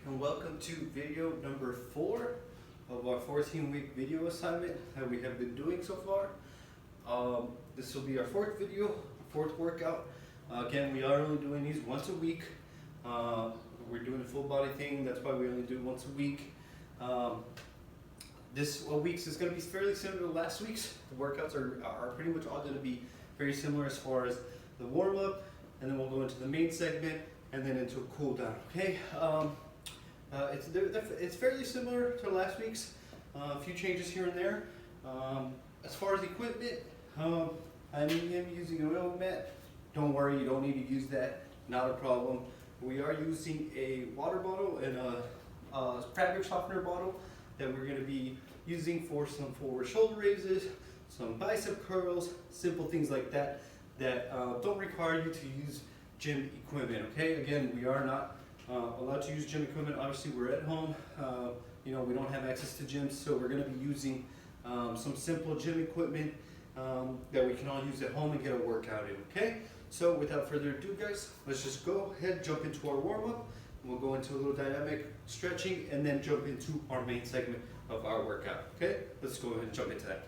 and welcome to video number 4 of our 14-week video assignment that we have been doing so far. This will be our 4th video, 4th workout. Again, we are only doing these once a week. We're doing a full body thing, that's why we only do once a week. This week's is going to be fairly similar to last week's. The workouts are pretty much all going to be very similar as far as the warm-up, and then we'll go into the main segment and then into a cool down. Okay, it's fairly similar to last week's. A few changes here and there. As far as equipment, I'm using an oil mat. Don't worry, you don't need to use that. Not a problem. We are using a water bottle and a fabric softener bottle that we're going to be using for some forward shoulder raises, some bicep curls, simple things like that that don't require you to use gym equipment. Okay, again, we are not allowed to use gym equipment. Obviously, we're at home. We don't have access to gyms, so we're going to be using some simple gym equipment that we can all use at home and get a workout in. Okay, so without further ado, guys, let's just go ahead, jump into our warm-up. We'll go into a little dynamic stretching and then jump into our main segment of our workout. Okay, let's go ahead and jump into that.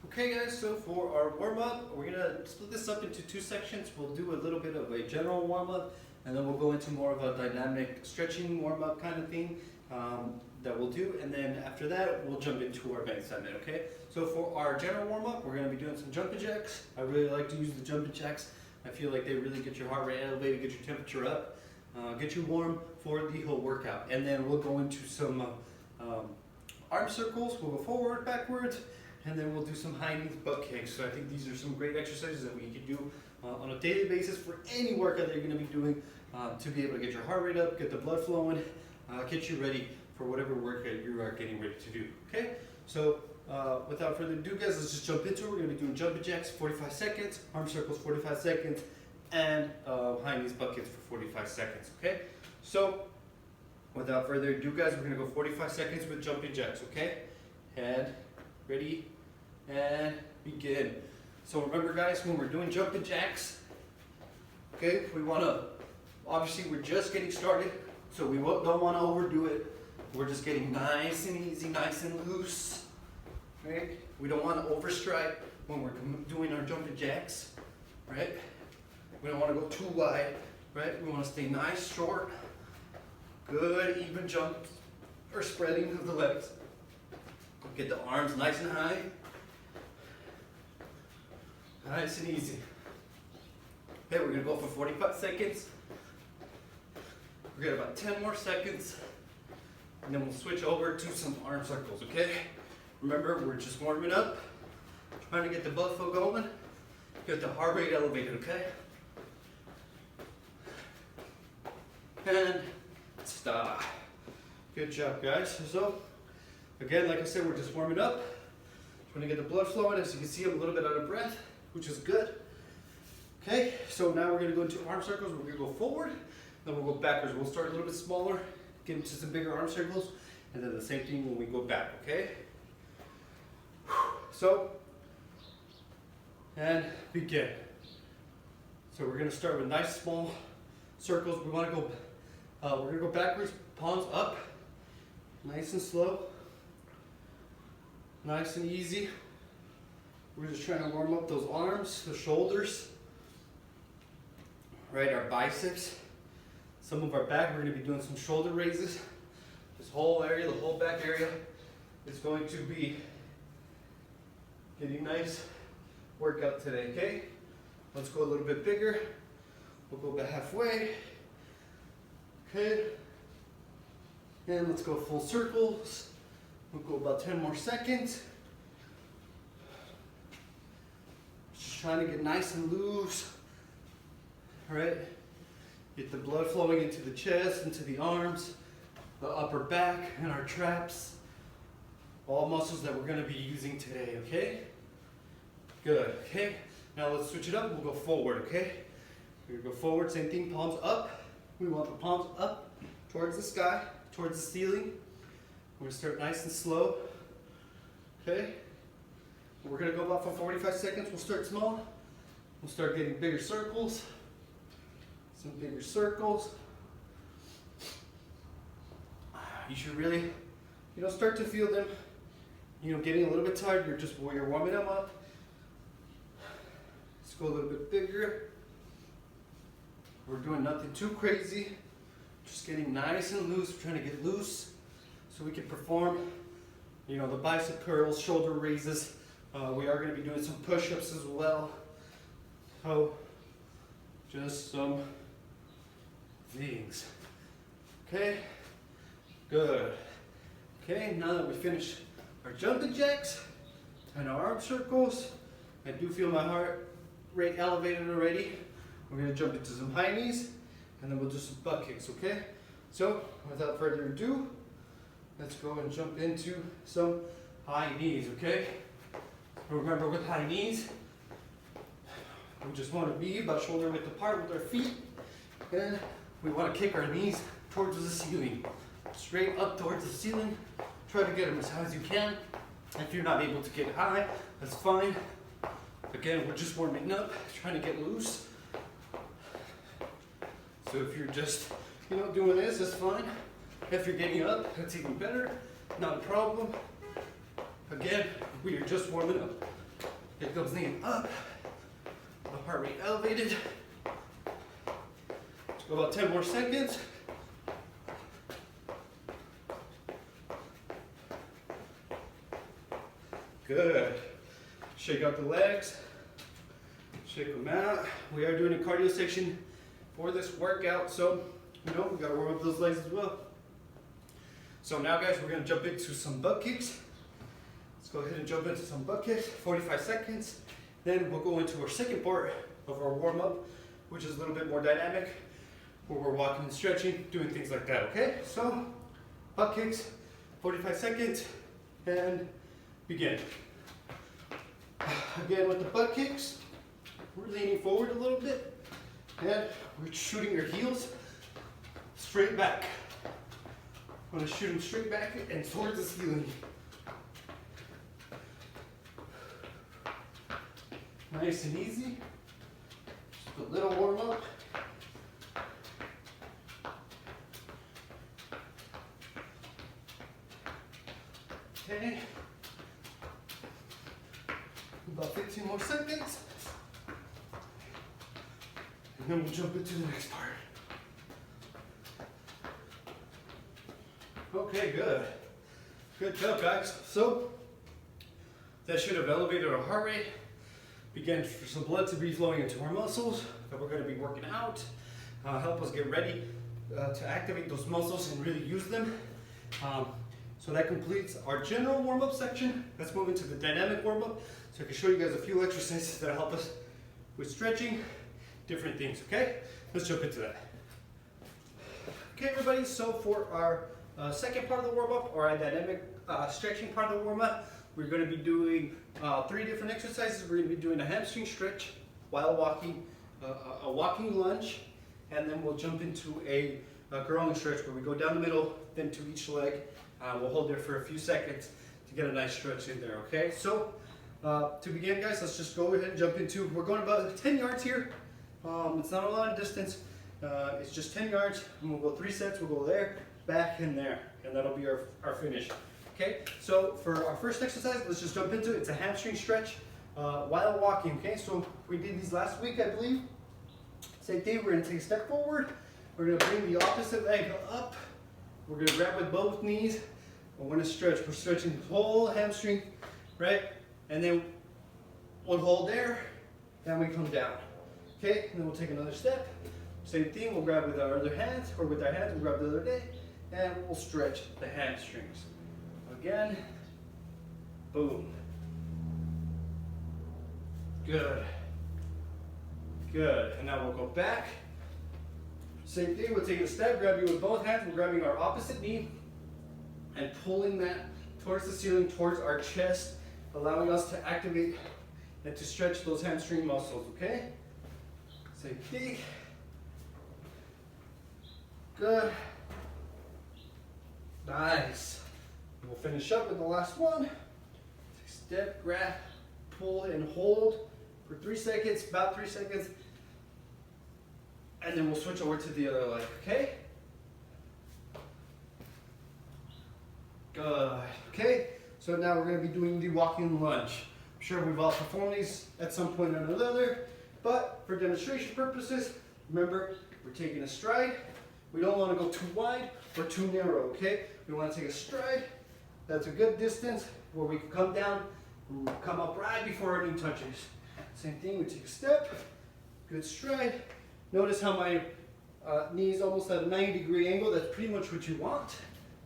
Okay guys, so for our warm-up, we're gonna split this up into 2 sections. We'll do a little bit of a general warm-up, and then we'll go into more of a dynamic stretching warm-up kind of thing that we'll do, and then after that, we'll jump into our main segment, okay? So for our general warm-up, we're gonna be doing some jumping jacks. I really like to use the jumping jacks. I feel like they really get your heart rate elevated, get your temperature up, get you warm for the whole workout. And then we'll go into some arm circles. We'll go forward, backwards, and then we'll do some high knees, butt kicks. So I think these are some great exercises that we can do on a daily basis for any workout that you're going to be doing to be able to get your heart rate up, get the blood flowing, get you ready for whatever workout you are getting ready to do. Okay, so without further ado, guys, let's just jump into it. We're going to be doing jumping jacks 45 seconds, arm circles 45 seconds, and high knees, butt kicks for 45 seconds. Okay, so without further ado, guys, we're going to go 45 seconds with jumping jacks. Okay, and ready, and begin. So remember, guys, when we're doing jumping jacks, okay, we want to, obviously we're just getting started, so we don't want to overdo it. We're just getting nice and easy, nice and loose, right? We don't want to overstrike when we're doing our jumping jacks, right? We don't want to go too wide, right? We want to stay nice, short, good, even jumps or spreading of the legs. Get the arms nice and high. Nice and easy. Okay, we're gonna go for 45 seconds. We got about 10 more seconds, and then we'll switch over to some arm circles, okay? Remember, we're just warming up, trying to get the blood flow going, get the heart rate elevated, okay? And stop. Good job, guys. So, again, like I said, we're just warming up, trying to get the blood flowing. As you can see, I'm a little bit out of breath, which is good. Okay, so now we're going to go into arm circles. We're going to go forward, then we'll go backwards. We'll start a little bit smaller, get into some bigger arm circles, and then the same thing when we go back, okay? So, and begin. So we're going to start with nice small circles. We want to go, we're going to go backwards, palms up, nice and slow. Nice and easy. We're just trying to warm up those arms, the shoulders, right? Our biceps, some of our back. We're going to be doing some shoulder raises. This whole area, the whole back area, is going to be getting nice workout today. Okay, let's go a little bit bigger. We'll go about halfway. Okay, and let's go full circles. We'll go about 10 more seconds. Just trying to get nice and loose. All right. Get the blood flowing into the chest, into the arms, the upper back, and our traps. All muscles that we're going to be using today, okay? Good, okay? Now let's switch it up. We'll go forward, okay? We're going to go forward, same thing, palms up. We want the palms up towards the sky, towards the ceiling. We're going to start nice and slow, okay? We're going to go about for 45 seconds. We'll start small. We'll start getting bigger circles. Some bigger circles. you should really, start to feel them, getting a little bit tired. You're warming them up. Let's go a little bit bigger. We're doing nothing too crazy. Just getting nice and loose. We're trying to get loose so we can perform, the bicep curls, shoulder raises. We are going to be doing some push-ups as well. So, just some things. Okay, good. Okay, now that we finished our jumping jacks and our arm circles, I do feel my heart rate elevated already. We're going to jump into some high knees and then we'll do some butt kicks, okay? So, without further ado, let's go and jump into some high knees, okay? Remember, with high knees, we just want to be about shoulder width apart with our feet, and we want to kick our knees towards the ceiling, straight up towards the ceiling. Try to get them as high as you can. If you're not able to get high, that's fine. Again, we're just warming up, trying to get loose. So if you're just, doing this, that's fine. If you're getting up, that's even better. Not a problem. Again, we are just warming up. Get those knees up. The heart rate elevated. Let's go about 10 more seconds. Good. Shake out the legs. Shake them out. We are doing a cardio section for this workout, so we gotta warm up those legs as well. So now, guys, we're gonna jump into some butt kicks. Let's go ahead and jump into some butt kicks, 45 seconds. Then we'll go into our second part of our warm up, which is a little bit more dynamic, where we're walking and stretching, doing things like that, okay? So, butt kicks, 45 seconds, and begin. Again, with the butt kicks, we're leaning forward a little bit, and we're shooting your heels straight back. I'm gonna shoot them straight back and towards the ceiling. Nice and easy. Just a little warm up. Okay. About 15 more seconds. And then we'll jump into the next part. Okay, good. Good job, guys. So, that should have elevated our heart rate. Began for some blood to be flowing into our muscles that we're going to be working out. Help us get ready to activate those muscles and really use them. So that completes our general warm-up section. Let's move into the dynamic warm-up so I can show you guys a few exercises that help us with stretching, different things, okay? Let's jump into that. Okay, everybody, so for our second part of the warm-up, or our dynamic stretching part of the warm-up, we're going to be doing 3 different exercises. We're going to be doing a hamstring stretch while walking, a walking lunge, and then we'll jump into a curling stretch where we go down the middle, then to each leg. We'll hold there for a few seconds to get a nice stretch in there, okay? So, to begin, guys, let's just go ahead and jump into, we're going about 10 yards here. It's not a lot of distance. It's just 10 yards, and we'll go 3 sets. We'll go there, back, and there, and that'll be our finish. Okay, so for our first exercise, let's just jump into it. It's a hamstring stretch while walking, okay? So we did these last week, I believe. Same thing, we're gonna take a step forward. We're gonna bring the opposite leg up. We're gonna grab with both knees. We're gonna stretch. We're stretching the whole hamstring, right? And then we'll hold there, then we come down. Okay, and then we'll take another step. Same thing, we'll grab with our other hands, or with our hands, we'll grab the other day, and we'll stretch the hamstrings. Again, boom. Good. Good. And now we'll go back. Same thing, we're taking a step, grabbing with both hands, we're grabbing our opposite knee and pulling that towards the ceiling, towards our chest, allowing us to activate and to stretch those hamstring muscles, okay? Same thing. Good. Nice. We'll finish up with the last one. Take a step, grab, pull, and hold for 3 seconds, about 3 seconds. And then we'll switch over to the other leg, okay? Good. Okay, so now we're going to be doing the walking lunge. I'm sure we've all performed these at some point or another, but for demonstration purposes, remember, we're taking a stride. We don't want to go too wide or too narrow, okay? We want to take a stride. That's a good distance where we can come down and come up right before our knee touches. Same thing, we take a step, good stride. Notice how my knee is almost at a 90-degree angle. That's pretty much what you want,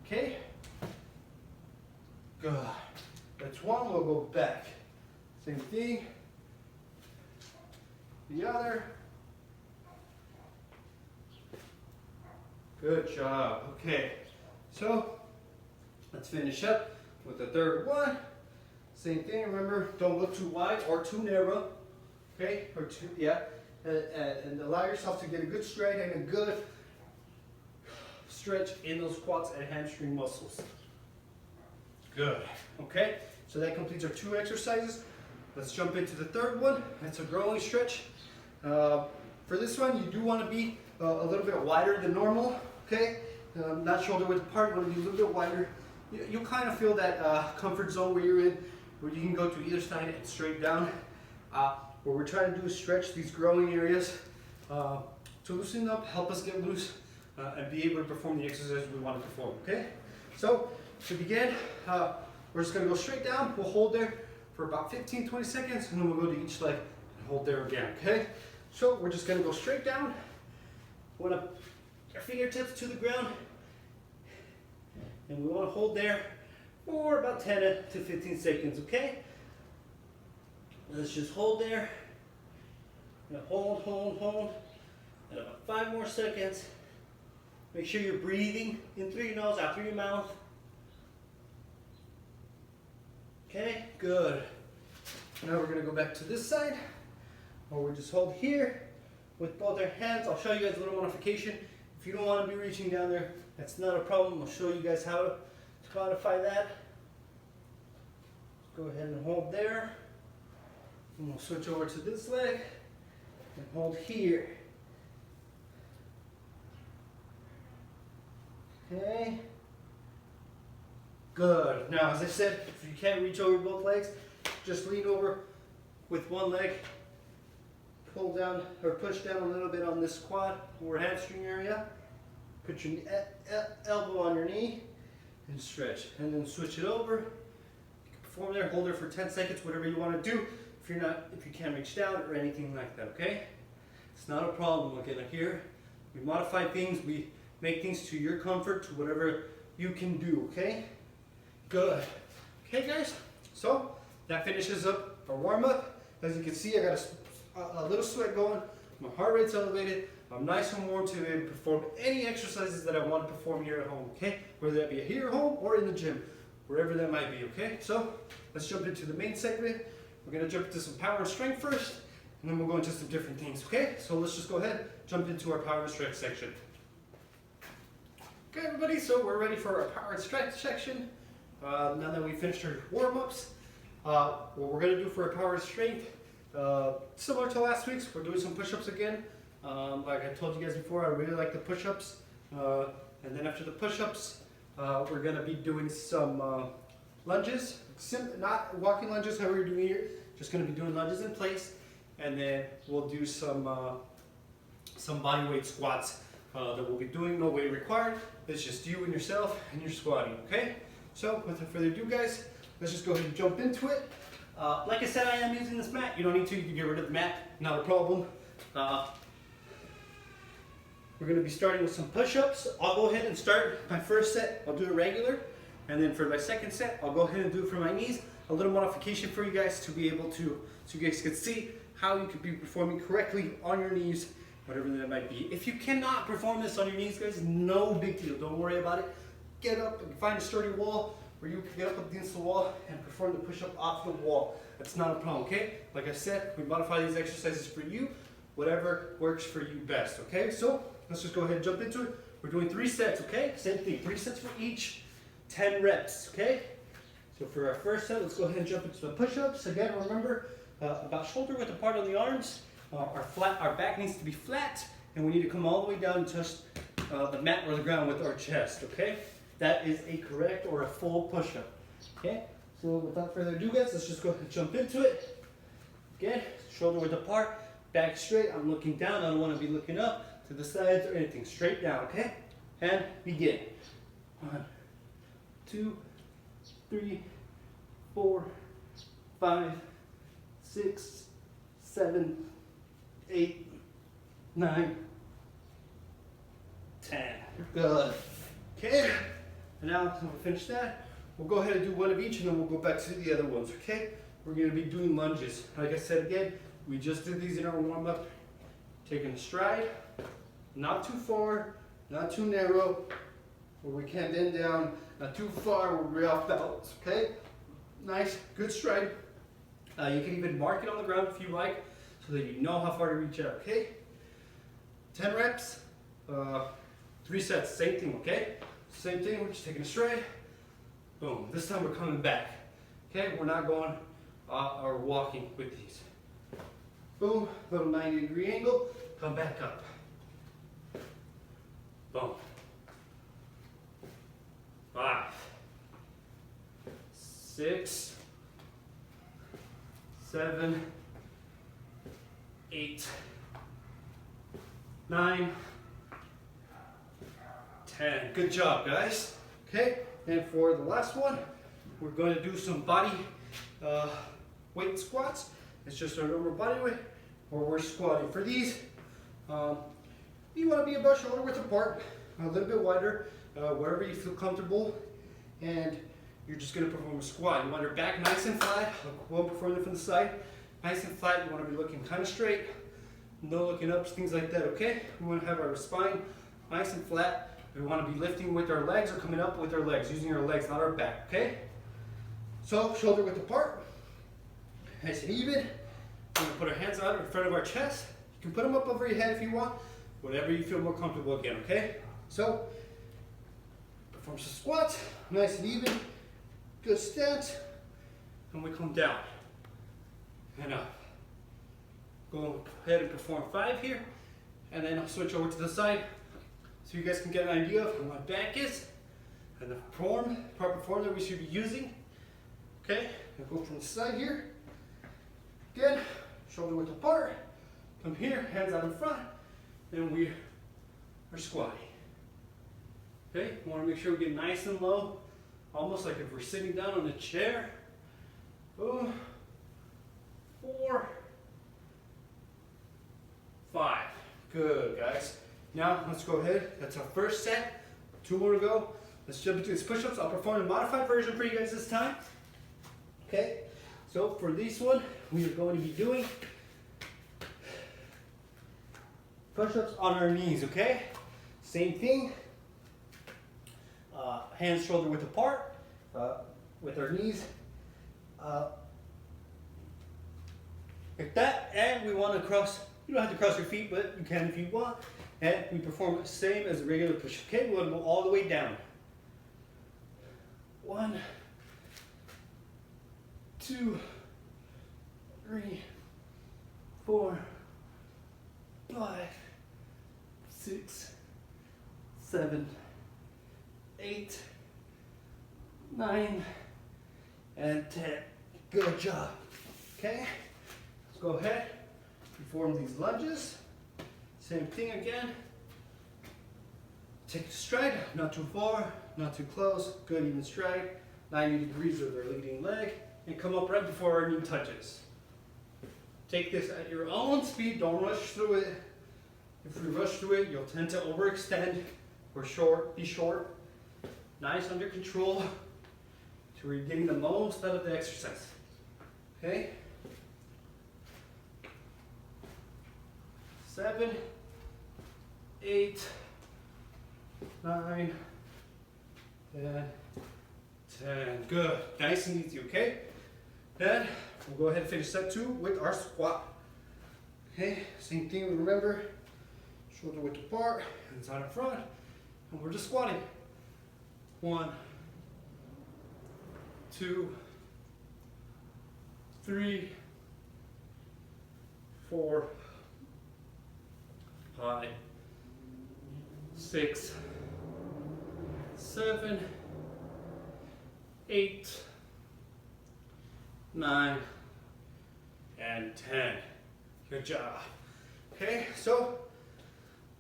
okay? Good. That's one, we'll go back. Same thing. The other. Good job. Okay, so let's finish up with the third one. Same thing, remember, don't go too wide or too narrow. Okay, or too, yeah. And allow yourself to get a good stride and a good stretch in those quads and hamstring muscles. Good. Okay, so that completes our 2 exercises. Let's jump into the third one. It's a growing stretch. For this one, you do want to be a little bit wider than normal. Okay, not shoulder width apart. You want to be a little bit wider. You'll kind of feel that comfort zone where you're in, where you can go to either side and straight down. What we're trying to do is stretch these growing areas to loosen up, help us get loose, and be able to perform the exercises we want to perform. Okay, so to begin, we're just going to go straight down. We'll hold there for about 15-20 seconds, and then we'll go to each leg and hold there again. Okay, so we're just going to go straight down. We want to our fingertips to the ground, and we want to hold there for about 10 to 15 seconds. Okay, let's just hold there. And hold, and about 5 more seconds. Make sure you're breathing in through your nose, out through your mouth. Okay, good. Now we're going to go back to this side, or we just hold here with both our hands. I'll show you guys a little modification. If you don't want to be reaching down there, that's not a problem. I'll show you guys how to modify that. Go ahead and hold there. And we'll switch over to this leg and hold here. Okay. Good. Now, as I said, if you can't reach over both legs, just lean over with one leg. Pull down or push down a little bit on this quad or hamstring area. Put your elbow on your knee and stretch. And then switch it over. You can perform there, hold there for 10 seconds, whatever you want to do. If you can't reach down or anything like that, okay? It's not a problem. Okay, like here, we modify things, we make things to your comfort, to whatever you can do, okay? Good. Okay, guys, so that finishes up our warm-up. As you can see, I got a little sweat going. My heart rate's elevated. I'm nice and warm to be able to perform any exercises that I want to perform here at home, okay? Whether that be here at home or in the gym, wherever that might be, okay? So let's jump into the main segment. We're going to jump into some power and strength first, and then we'll go into some different things, okay? So let's just go ahead, jump into our power and strength section. Okay, everybody, so we're ready for our power and strength section. Now that we finished our warm-ups, what we're going to do for our power and strength, similar to last week's, we're doing some push-ups again. Like I told you guys before, I really like the push-ups. And then after the push-ups, we're going to be doing some lunges. Not walking lunges, how we're doing here. Just going to be doing lunges in place. And then we'll do some body weight squats that we'll be doing. No weight required. It's just you and yourself and you're squatting, okay? So without further ado, guys, let's just go ahead and jump into it. Like I said, I am using this mat. You don't need to, you can get rid of the mat, not a problem. We're going to be starting with some push-ups. I'll go ahead and start my first set. I'll do it regular. And then for my second set, I'll go ahead and do it for my knees. A little modification for you guys to be able to, so you guys can see how you could be performing correctly on your knees, whatever that might be. If you cannot perform this on your knees, guys, no big deal. Don't worry about it. Get up and find a sturdy wall where you can get up against the wall and perform the push-up off the wall. That's not a problem, okay? Like I said, we modify these exercises for you, whatever works for you best, okay? So let's just go ahead and jump into it. We're doing 3 sets, okay? Same thing, 3 sets for each, 10 reps, okay? So for our first set, let's go ahead and jump into the push-ups. Again, remember, about shoulder width apart on the arms. Our back needs to be flat, and we need to come all the way down and touch the mat or the ground with our chest, okay? that is a correct or a full push-up. Okay, so without further ado guys, let's just go ahead and jump into it. Again, shoulder width apart, back straight, I'm looking down, I don't want to be looking up to the sides or anything, straight down, okay? And begin. 1, 2, 3, 4, 5, 6, 7, 8, 9, 10. Good. Okay, and now when we finish that, we'll go ahead and do one of each and then we'll go back to the other ones, okay? We're going to be doing lunges. Like I said again, we just did these in our warm-up. Taking a stride, not too far, not too narrow, where we can't bend down, not too far where we're off balance, okay? Nice, good stride. You can even mark it on the ground if you like, so that you know how far to reach out, okay? 10 reps, 3 sets, same thing, okay? Same thing, we're just taking a stride, boom. This time we're coming back, okay? We're not going or walking with these. Boom, little 90-degree angle, come back up. Boom. 5, 6, 7, 8, 9, 10. Good job, guys. Okay, and for the last one, we're going to do some body weight squats. It's just our normal body weight, where we're squatting. For these, you want to be about shoulder width apart, a little bit wider, wherever you feel comfortable, and you're just going to perform a squat. You want your back nice and flat. We'll perform it from the side. Nice and flat. You want to be looking kind of straight, no looking up, things like that, okay? We want to have our spine nice and flat. We want to be lifting with our legs or coming up with our legs, using our legs, not our back, okay? So, shoulder width apart, nice and even. We're going to put our hands out in front of our chest. You can put them up over your head if you want, whatever you feel more comfortable again, okay? So, perform some squats, nice and even, good stance, and we come down and up. Go ahead and perform 5 here, and then I'll switch over to the side so you guys can get an idea of how my back is and the proper form that we should be using. Okay, I'll go from the side here. Again, shoulder width apart, come here, hands out in front, and we are squatting. Okay, we want to make sure we get nice and low, almost like if we're sitting down on a chair. 4, 5. Good, guys. Now, let's go ahead. That's our first set. 2 more to go. Let's jump into these push-ups. I'll perform a modified version for you guys this time. Okay, so for this one, we are going to be doing push-ups on our knees, okay? Same thing. Hands shoulder width apart with our knees like that, and we want to cross. You don't have to cross your feet, but you can if you want. And we perform the same as a regular push. Okay, we want to go all the way down. 1, 2, 3, 4, 5, 6, 7, 8, 9, and 10. Good job. Okay, let's go ahead, perform these lunges. Same thing again. Take a stride, not too far, not too close. Good even stride. 90 degrees with our leading leg, and come up right before our knee touches. Take this at your own speed. Don't rush through it. If you rush through it, you'll tend to overextend or be short. Nice under control to where you're getting the most out of the exercise. Okay? 7, 8, 9, 10, 10. Good. Nice and easy, okay? Then we'll go ahead and finish set 2 with our squat. Okay, same thing, remember, shoulder width apart, hands out in front, and we're just squatting. 1, 2, 3, 4, 5, 6, 7, 8, 9, and 10. Good job. Okay, so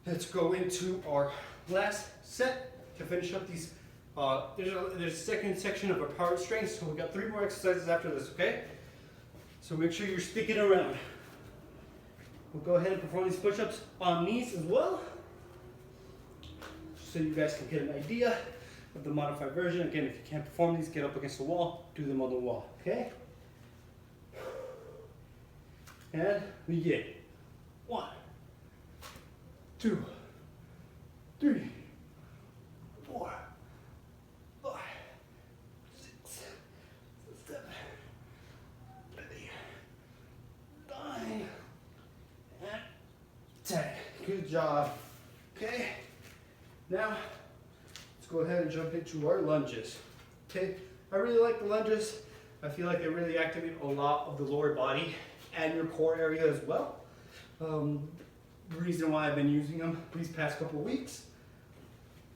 let's go into our last set to finish up these. There's a second section of our power and strength, so we got 3 more exercises after this, okay? So make sure you're sticking around. We'll go ahead and perform these push-ups on knees as well, so you guys can get an idea of the modified version. Again, if you can't perform these, get up against the wall, do them on the wall, okay? And begin. 1, 2, 3, 4, 5, 6, 7, 8, 9, and 10. Good job. Okay. Now, let's go ahead and jump into our lunges. Okay. I really like the lunges. I feel like they really activate a lot of the lower body and your core area as well. The reason why I've been using them these past couple of weeks.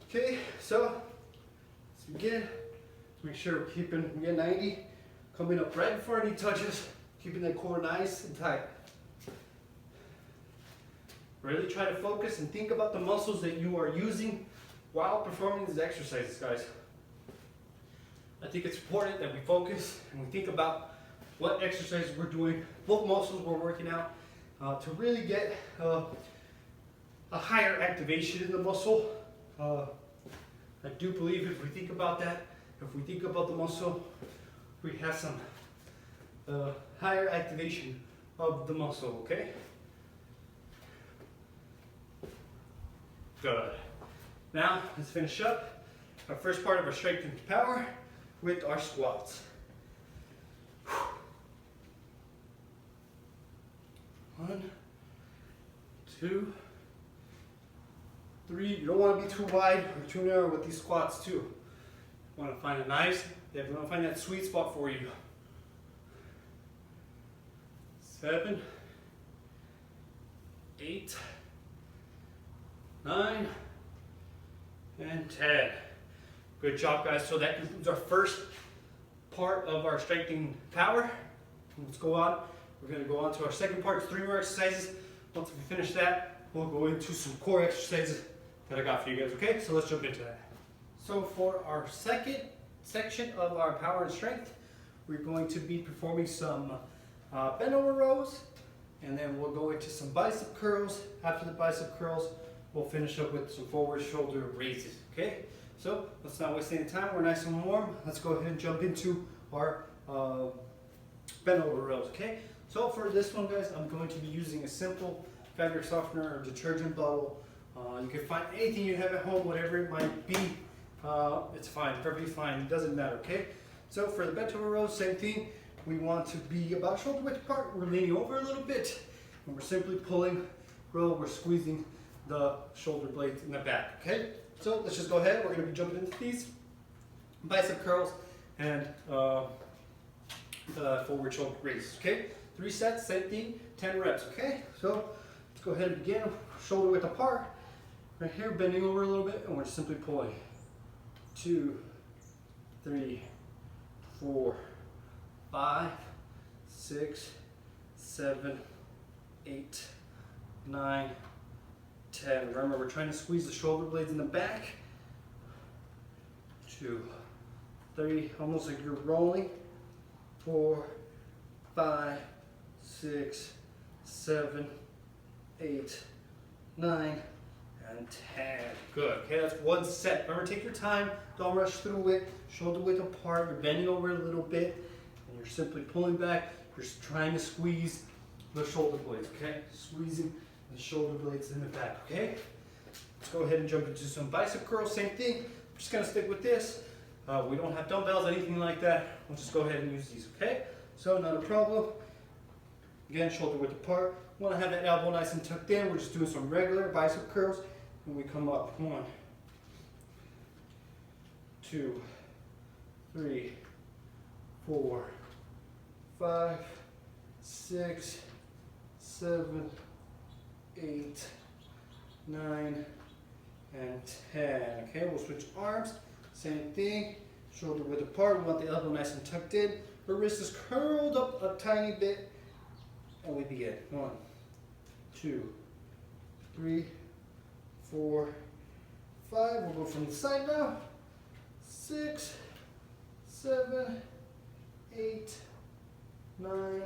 Okay, so let's begin. Make sure we're keeping, we get 90, coming up right before our knee touches, keeping that core nice and tight. Really try to focus and think about the muscles that you are using while performing these exercises, guys. I think it's important that we focus and we think about what exercises we're doing, what muscles we're working out, to really get a higher activation in the muscle. I do believe if we think about that, if we think about the muscle, we have some higher activation of the muscle, okay? Good. Now, let's finish up our first part of our strength and power with our squats. 1, 2, 3. You don't want to be too wide or too narrow with these squats too. You want to find a nice, you want to find that sweet spot for you. 7, 8, 9, and 10. Good job, guys. So that concludes our first part of our strengthening power. Let's go on. We're going to go on to our second part. It's 3 more exercises. Once we finish that, we'll go into some core exercises that I got for you guys. Okay, so let's jump into that. So for our second section of our power and strength, we're going to be performing some bent over rows, and then we'll go into some bicep curls. After the bicep curls, we'll finish up with some forward shoulder raises. Okay, so let's not waste any time. We're nice and warm. Let's go ahead and jump into our bent over rows. Okay, so for this one, guys, I'm going to be using a simple fabric softener or detergent bottle. You can find anything you have at home, whatever it might be. It's fine, perfectly fine. It doesn't matter. Okay, so for the bent over rows, same thing. We want to be about shoulder width apart. We're leaning over a little bit, and we're simply pulling. We're squeezing the shoulder blades in the back. Okay, so let's just go ahead. We're going to be jumping into these bicep curls and forward shoulder raises. Okay, 3 sets, same thing, 10 reps. Okay, so let's go ahead and begin. Shoulder width apart. Right here, bending over a little bit, and we're simply pulling. 2, 3, 4, 5, 6, 7, 8, 9, 10. Remember, we're trying to squeeze the shoulder blades in the back. 2, 3, almost like you're rolling. 4, 5, 6, 7, 8, 9, and 10. Good. Okay, that's 1 set. Remember, take your time. Don't rush through it. Shoulder width apart. You're bending over a little bit, and you're simply pulling back. You're trying to squeeze the shoulder blades. Okay, squeezing the shoulder blades in the back. Okay. Let's go ahead and jump into some bicep curls. Same thing. We're just gonna stick with this. We don't have dumbbells, anything like that. We'll just go ahead and use these. Okay. So not a problem. Again, shoulder width apart. Want to have that elbow nice and tucked in. We're just doing some regular bicep curls. And we come up. 1, 2, 3, 4, 5, 6, 7, 8, 9, and 10. Okay, we'll switch arms. Same thing, shoulder width apart. We want the elbow nice and tucked in. Our wrist is curled up a tiny bit. And we begin. 1, 2, 3, 4, 5. We'll go from the side now. 6, 7, 8, 9,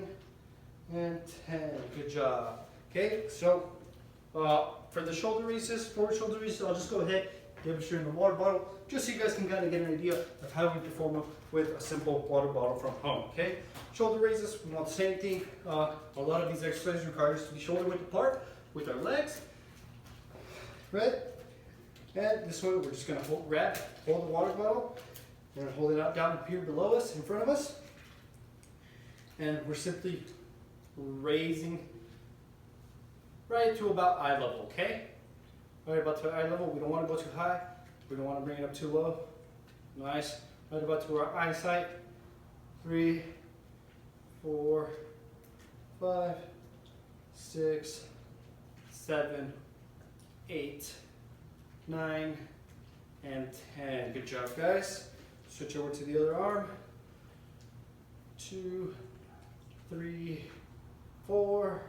and 10. Good job. Okay, so for the shoulder raises, forward shoulder raises, I'll just go ahead demonstrate in the water bottle, just so you guys can kind of get an idea of how we perform them with a simple water bottle from home. Okay, shoulder raises, we want the same thing. A lot of these exercises require us to be shoulder width apart with our legs, right? And this one, we're just going to hold the water bottle. We're going to hold it out down here below us, in front of us, and we're simply raising right to about eye level. Okay. Right about to eye level. We don't want to go too high. We don't want to bring it up too low. Nice. Right about to our eyesight. 3, 4, 5, 6, 7, 8, 9, and 10. Good job, guys. Switch over to the other arm. 2, 3, 4,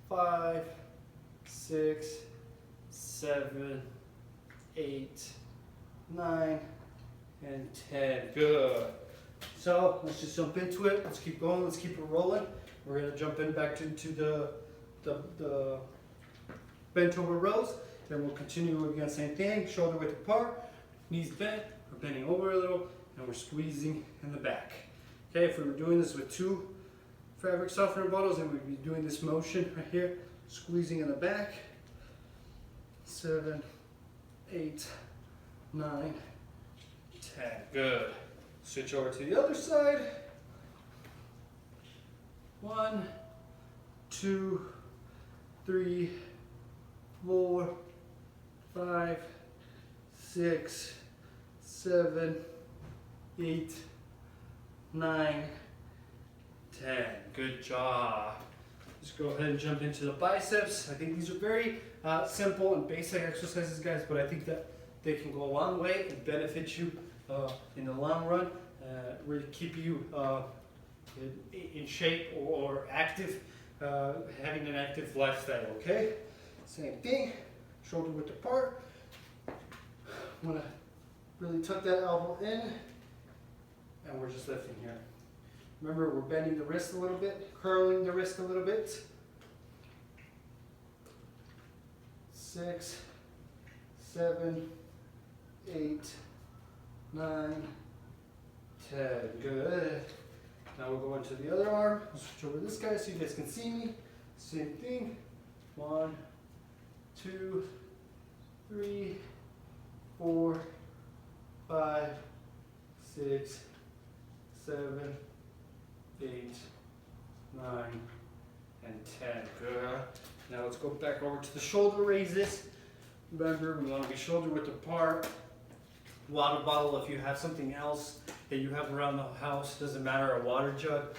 5, 6, 7, 8, 9, and 10. Good. So let's just jump into it. Let's keep going. Let's keep it rolling. We're going to jump in back into the bent over rows. Then we'll continue again, same thing. Shoulder width apart, knees bent. We're bending over a little, and we're squeezing in the back. Okay, if we were doing this with 2 fabric softener bottles, then we'd be doing this motion right here, squeezing in the back. 7, 8, 9, 10. Good. Switch over to the other side. 1, 2, 3, 4, 5, 6, 7, 8, 9, 10. Good job. Just go ahead and jump into the biceps. I think these are very simple and basic exercises, guys, but I think that they can go a long way and benefit you in the long run. Really keep you in shape or active, having an active lifestyle, okay? Same thing, shoulder width apart. Want to really tuck that elbow in, and we're just lifting here. Remember, we're bending the wrist a little bit, curling the wrist a little bit. 6, 7, 8, 9, 10. Good. Now we'll go into the other arm. I'll switch over this guy so you guys can see me. Same thing. 1, 2, 3, 4, 5, 6, 7, 8, 9, and 10. Good. Now let's go back over to the shoulder raises. Remember, we want to be shoulder width apart. Water bottle, if you have something else that you have around the house, doesn't matter, a water jug,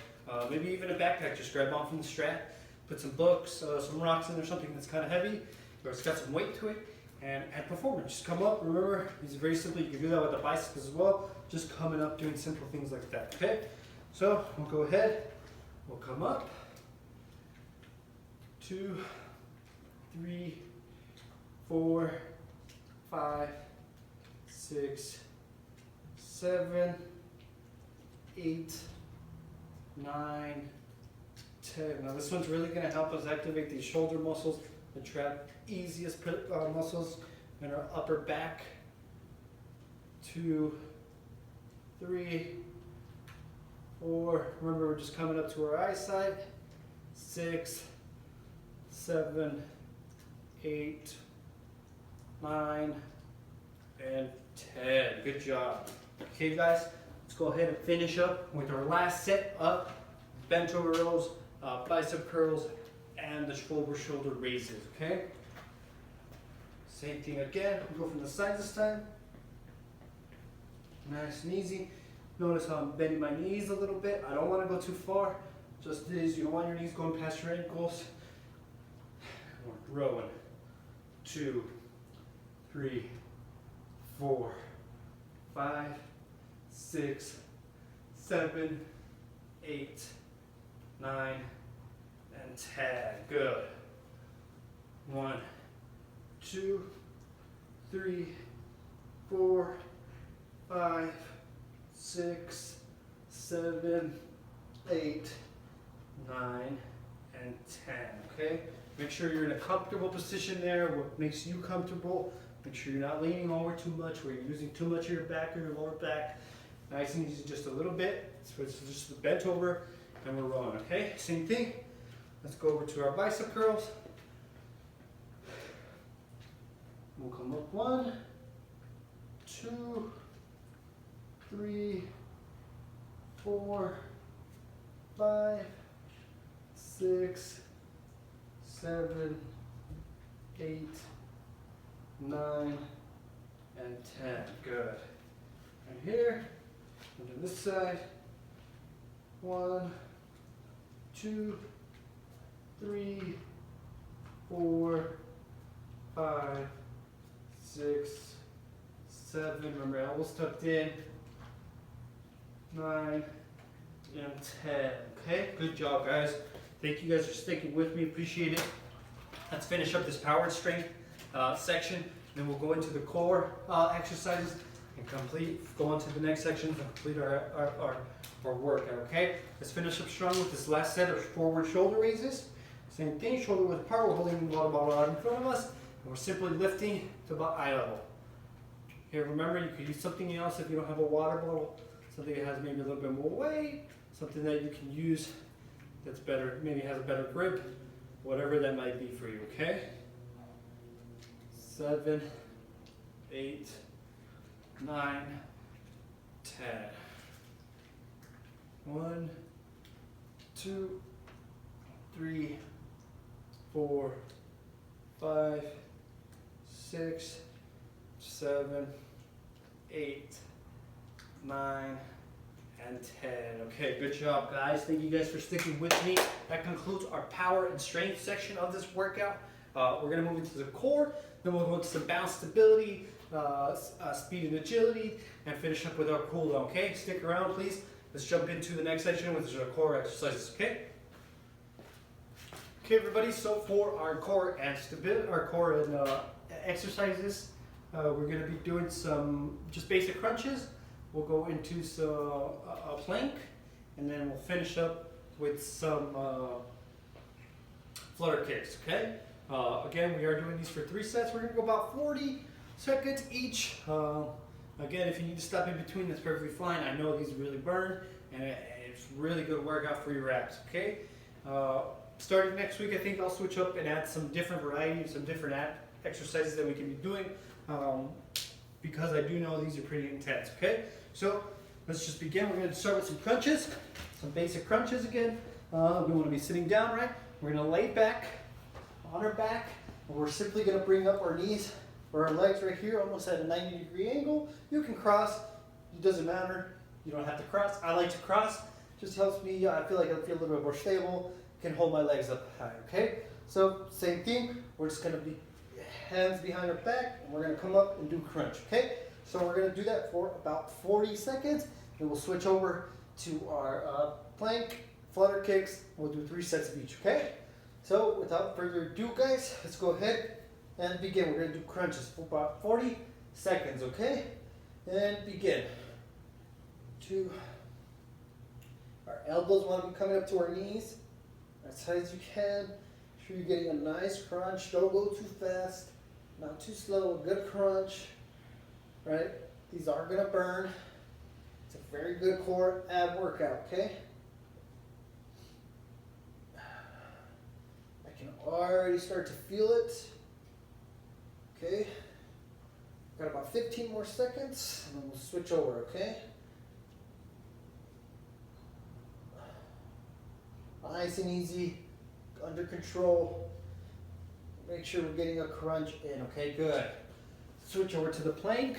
maybe even a backpack, just grab on from the strap, put some books, some rocks in there, something that's kind of heavy, or it's got some weight to it, and add performance. Just come up, remember, these are very simple. You can do that with the biceps as well, just coming up, doing simple things like that, okay? So we'll go ahead, we'll come up, 2, 3, 4, 5, 6, 7, 8, 9, 10. Now this one's really going to help us activate these shoulder muscles, the easiest muscles in our upper back. 2, 3, 4. Remember, we're just coming up to our eyesight. 6, 7, 8, 9, and 10. Good job. Okay, guys, let's go ahead and finish up with our last set of bent over rows, bicep curls, and the shoulder raises. Okay. Same thing again. We go from the side this time. Nice and easy. Notice how I'm bending my knees a little bit. I don't want to go too far. Just this. You don't want your knees going past your ankles. We're rowing. 2, 3, 4, 5, 6, 7, 8, 9, and 10. Good. 1, 2, 3, 4, 5, 6, 7, 8, 9, and 10. Okay? Make sure you're in a comfortable position there, what makes you comfortable. Make sure you're not leaning over too much, where you're using too much of your back or your lower back. Nice and easy, just a little bit. So it's just bent over and we're rolling, okay? Same thing. Let's go over to our bicep curls. We'll come up 1, 2, 3, 4, 5, 6, 7, 8, 9, and 10. Good. Right here, and on this side. 1, 2, 3, 4, 5, 6, 7. Remember, elbows tucked in. 9 and 10. Okay, good job, guys. Thank you guys for sticking with me. Appreciate it. Let's finish up this power and strength section. Then we'll go into the core exercises and go on to the next section to complete our workout. Okay, let's finish up strong with this last set of forward shoulder raises. Same thing, shoulder width apart. We're holding the water bottle out in front of us, and we're simply lifting to about eye level. Here, remember, you could use something else if you don't have a water bottle. Something that has maybe a little bit more weight, something that you can use that's better, maybe has a better grip, whatever that might be for you, okay? 7, 8, 9, 10. 1, 2, 3, 4, 5, 6, 7, 8, 9, and 10. Okay, good job, guys. Thank you guys for sticking with me. That concludes our power and strength section of this workout. We're going to move into the core, then we'll go into some balance, stability, speed and agility, and finish up with our cool down. Okay, stick around, please. Let's jump into the next section, which is our core exercises. Okay. Okay, everybody. So for our core and stability, exercises, we're going to be doing some just basic crunches. We'll go into a plank, and then we'll finish up with some flutter kicks. Okay. Again, we are doing these for 3 sets. We're going to go about 40 seconds each. Again, if you need to stop in between, that's perfectly fine. I know these really burn, and it's really good workout for your abs. Okay. Starting next week, I think I'll switch up and add some different variety, some different exercises that we can be doing, because I do know these are pretty intense. Okay. So let's just begin. We're going to start with some crunches, some basic crunches again. We want to be sitting down, right? We're going to lay back on our back, and we're simply going to bring up our knees or our legs right here, almost at a 90-degree angle. You can cross, it doesn't matter. You don't have to cross. I like to cross, just helps me. I feel like I feel a little bit more stable. Can hold my legs up high. Okay, so same thing. We're just going to be hands behind our back, and we're going to come up and do crunch. Okay, so we're going to do that for about 40 seconds, and we'll switch over to our plank, flutter kicks. We'll do 3 sets of each. Okay. So without further ado, guys, let's go ahead and begin. We're going to do crunches for about 40 seconds, okay? And begin. 2. Our elbows want to be coming up to our knees as high as you can. Make sure you're getting a nice crunch. Don't go too fast, not too slow. A good crunch, right? These are going to burn. It's a very good core ab workout, okay? Already start to feel it. Okay. Got about 15 more seconds, and then we'll switch over, okay? Nice and easy, under control. Make sure we're getting a crunch in, okay? Good. Switch over to the plank.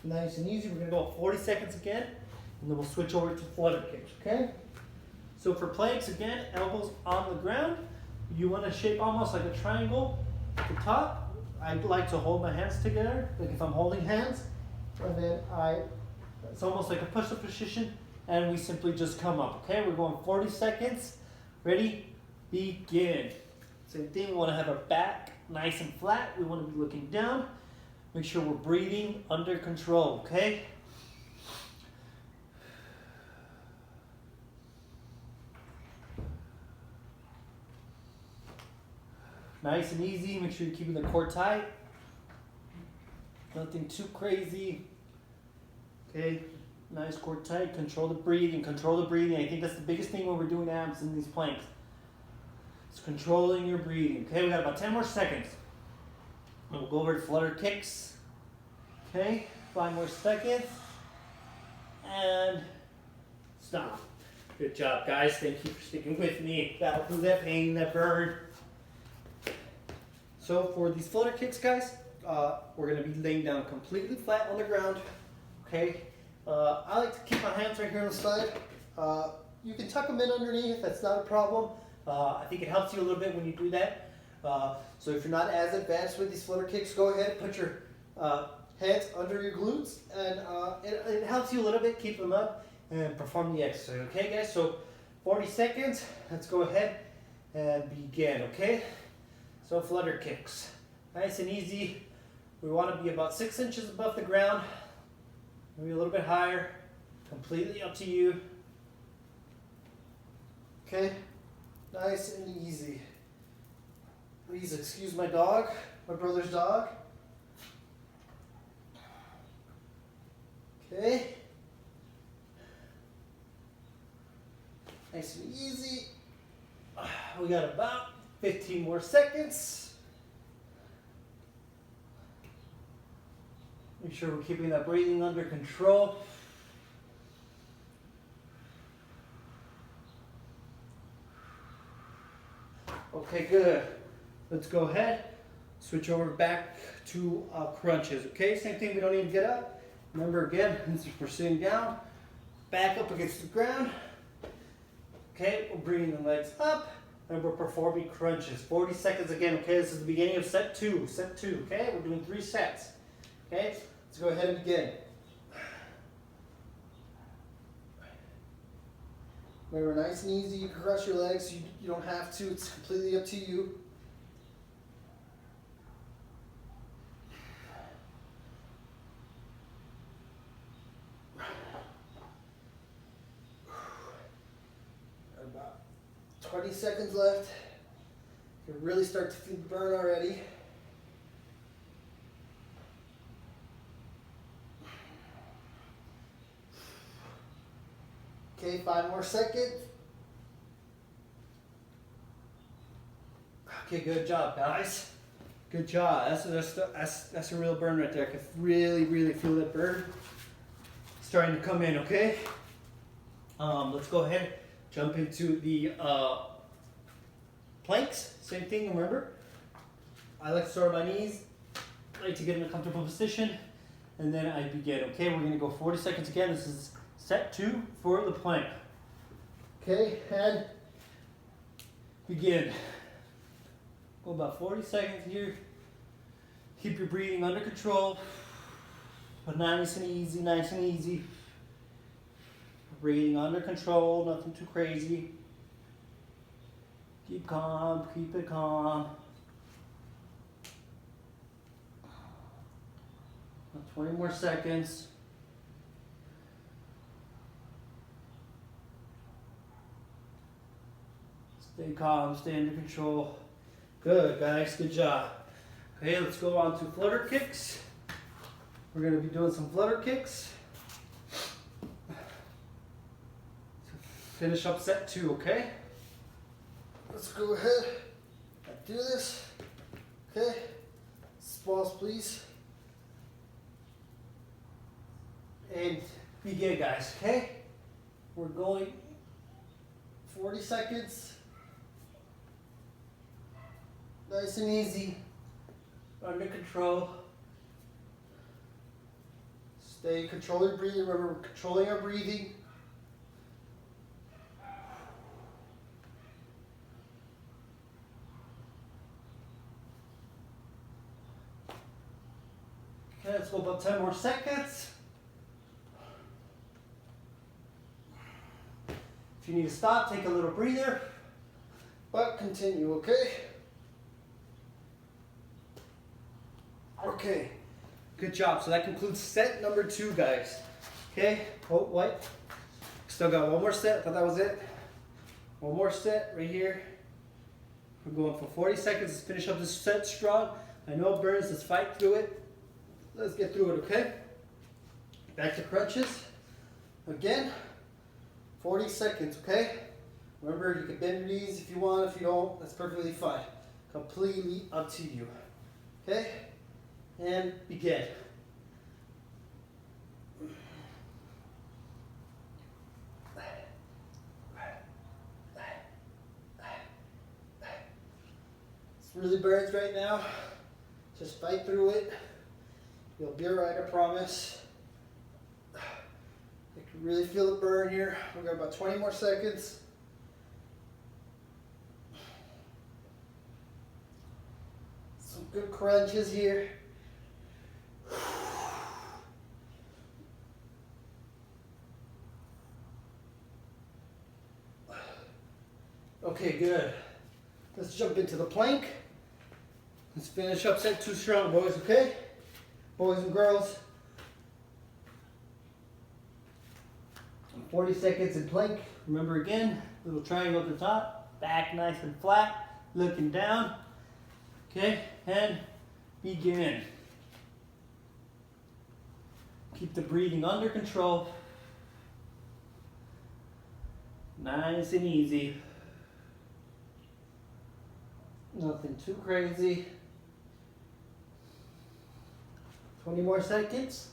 Nice and easy. We're going to go 40 seconds again, and then we'll switch over to flutter kicks, okay? So for planks, again, elbows on the ground. You want to shape almost like a triangle at the top. I like to hold my hands together, like if I'm holding hands, and then it's almost like a push-up position, and we simply just come up, okay? We're going 40 seconds. Ready? Begin. Same thing, we want to have our back nice and flat. We want to be looking down. Make sure we're breathing under control, okay? Nice and easy. Make sure you're keeping the core tight. Nothing too crazy. Okay, nice core tight. Control the breathing. Control the breathing. I think that's the biggest thing when we're doing abs in these planks. It's controlling your breathing. Okay, we got about 10 more seconds. We'll go over to flutter kicks. Okay, 5 more seconds. And stop. Good job, guys. Thank you for sticking with me. Battle through that pain, that burn. So for these flutter kicks, guys, we're going to be laying down completely flat on the ground. Okay, I like to keep my hands right here on the side. You can tuck them in underneath. That's not a problem. I think it helps you a little bit when you do that. So if you're not as advanced with these flutter kicks, go ahead and put your hands under your glutes, and it helps you a little bit. Keep them up and perform the exercise. Okay, guys. So 40 seconds. Let's go ahead and begin. Okay. So flutter kicks, nice and easy. We want to be about 6 inches above the ground, maybe a little bit higher. Completely up to you. Okay, nice and easy. Please excuse my dog, my brother's dog. Okay. Nice and easy. We got about 15 more seconds. Make sure we're keeping that breathing under control. Okay, good. Let's go ahead. Switch over back to crunches. Okay, same thing. We don't need to get up. Remember again, since we're sitting down, back up against the ground. Okay, we're bringing the legs up. And we're performing crunches. 40 seconds again, okay? This is the beginning of set 2. Set 2, okay? We're doing 3 sets. Okay? Let's go ahead and begin. Remember, nice and easy. You can cross your legs. You don't have to. It's completely up to you. About 20 seconds left. You can really start to feel the burn already. Okay, 5 more seconds. Okay, good job, guys. Good job. That's a real burn right there. I can really feel that burn starting to come in. Okay. Let's go ahead. Jump into the planks. Same thing. Remember, I like to start on my knees. I like to get in a comfortable position, and then I begin. Okay, we're gonna go 40 seconds again. This is set 2 for the plank. Okay, and begin. Go about 40 seconds here. Keep your breathing under control, but nice and easy, nice and easy. Breathing under control, nothing too crazy. Keep calm, keep it calm. 20 more seconds. Stay calm, stay under control. Good, guys, good job. Okay, let's go on to flutter kicks. We're gonna be doing some flutter kicks. Finish up set 2, okay? Let's go ahead and do this. Okay, pause please. And begin, guys, okay? We're going 40 seconds. Nice and easy, under control. Stay, control your breathing. Remember, we're controlling our breathing. Okay, let's go about 10 more seconds. If you need to stop, take a little breather, but continue, okay? Okay, good job. So that concludes set number 2, guys. Okay, oh, what? Still got one more set, I thought that was it. One more set right here. We're going for 40 seconds. Let's finish up this set strong. I know it burns, let's fight through it. Let's get through it, okay? Back to crunches. Again, 40 seconds, okay? Remember, you can bend your knees if you want. If you don't, that's perfectly fine. Completely up to you. Okay? And begin. This really burns right now. Just fight through it. You'll be alright, I promise. You can really feel the burn here. We've got about 20 more seconds. Some good crunches here. Okay, good. Let's jump into the plank. Let's finish up set 2 strong, boys, okay? Boys and girls. 40 seconds in plank. Remember again, little triangle at the top, back nice and flat, looking down. Okay, and begin. Keep the breathing under control. Nice and easy. Nothing too crazy. 20 more seconds.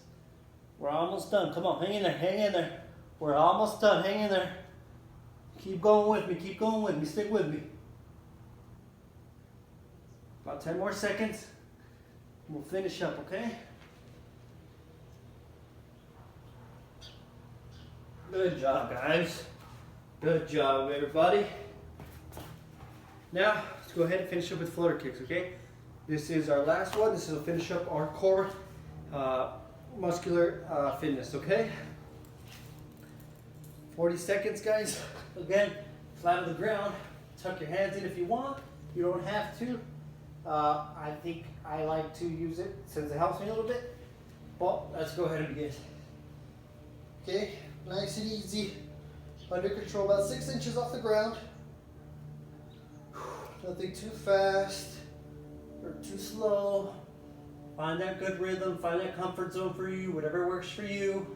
We're almost done. Come on, hang in there, hang in there. We're almost done, hang in there. Keep going with me, keep going with me, stick with me. About 10 more seconds. We'll finish up, okay? Good job, guys. Good job, everybody. Now, let's go ahead and finish up with floater kicks, okay? This is our last one. This will finish up our core muscular fitness, okay? 40 seconds, guys. Again, flat on the ground. Tuck your hands in if you want. You don't have to. I think I like to use it since it helps me a little bit. But let's go ahead and begin. Okay, nice and easy. Under control, about 6 inches off the ground. Nothing too fast or too slow. Find that good rhythm, find that comfort zone for you, whatever works for you.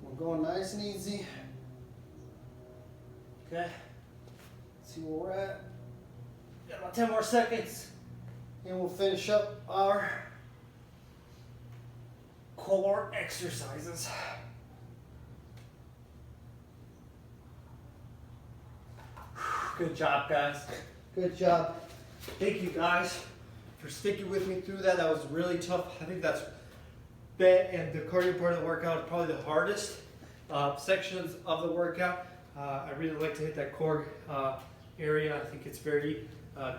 We're going nice and easy. Okay, let's see where we're at. Got about 10 more seconds, and we'll finish up our core exercises. Good job, guys. Good job. Thank you, guys, for sticking with me through that. That was really tough. I think that and the cardio part of the workout is probably the hardest sections of the workout. I really like to hit that core area. I think it's very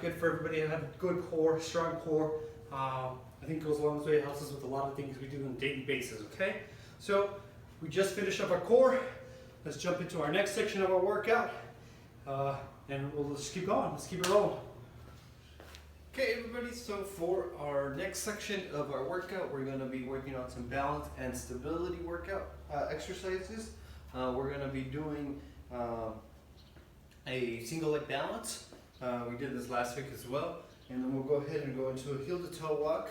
good for everybody to have a good core, strong core. I think it goes a long way. It helps us with a lot of things we do on a daily basis, okay? So we just finished up our core. Let's jump into our next section of our workout. And we'll just keep going. Let's keep it rolling. Okay, everybody, so for our next section of our workout, we're going to be working on some balance and stability workout exercises. We're going to be doing a single leg balance. We did this last week as well. And then we'll go ahead and go into a heel to toe walk.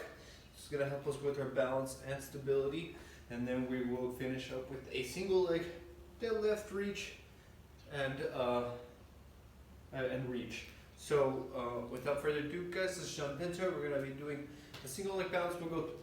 It's going to help us with our balance and stability. And then we will finish up with a single leg deadlift, reach, and reach. So without further ado, guys, let's jump into it. We're going to be doing a single leg balance.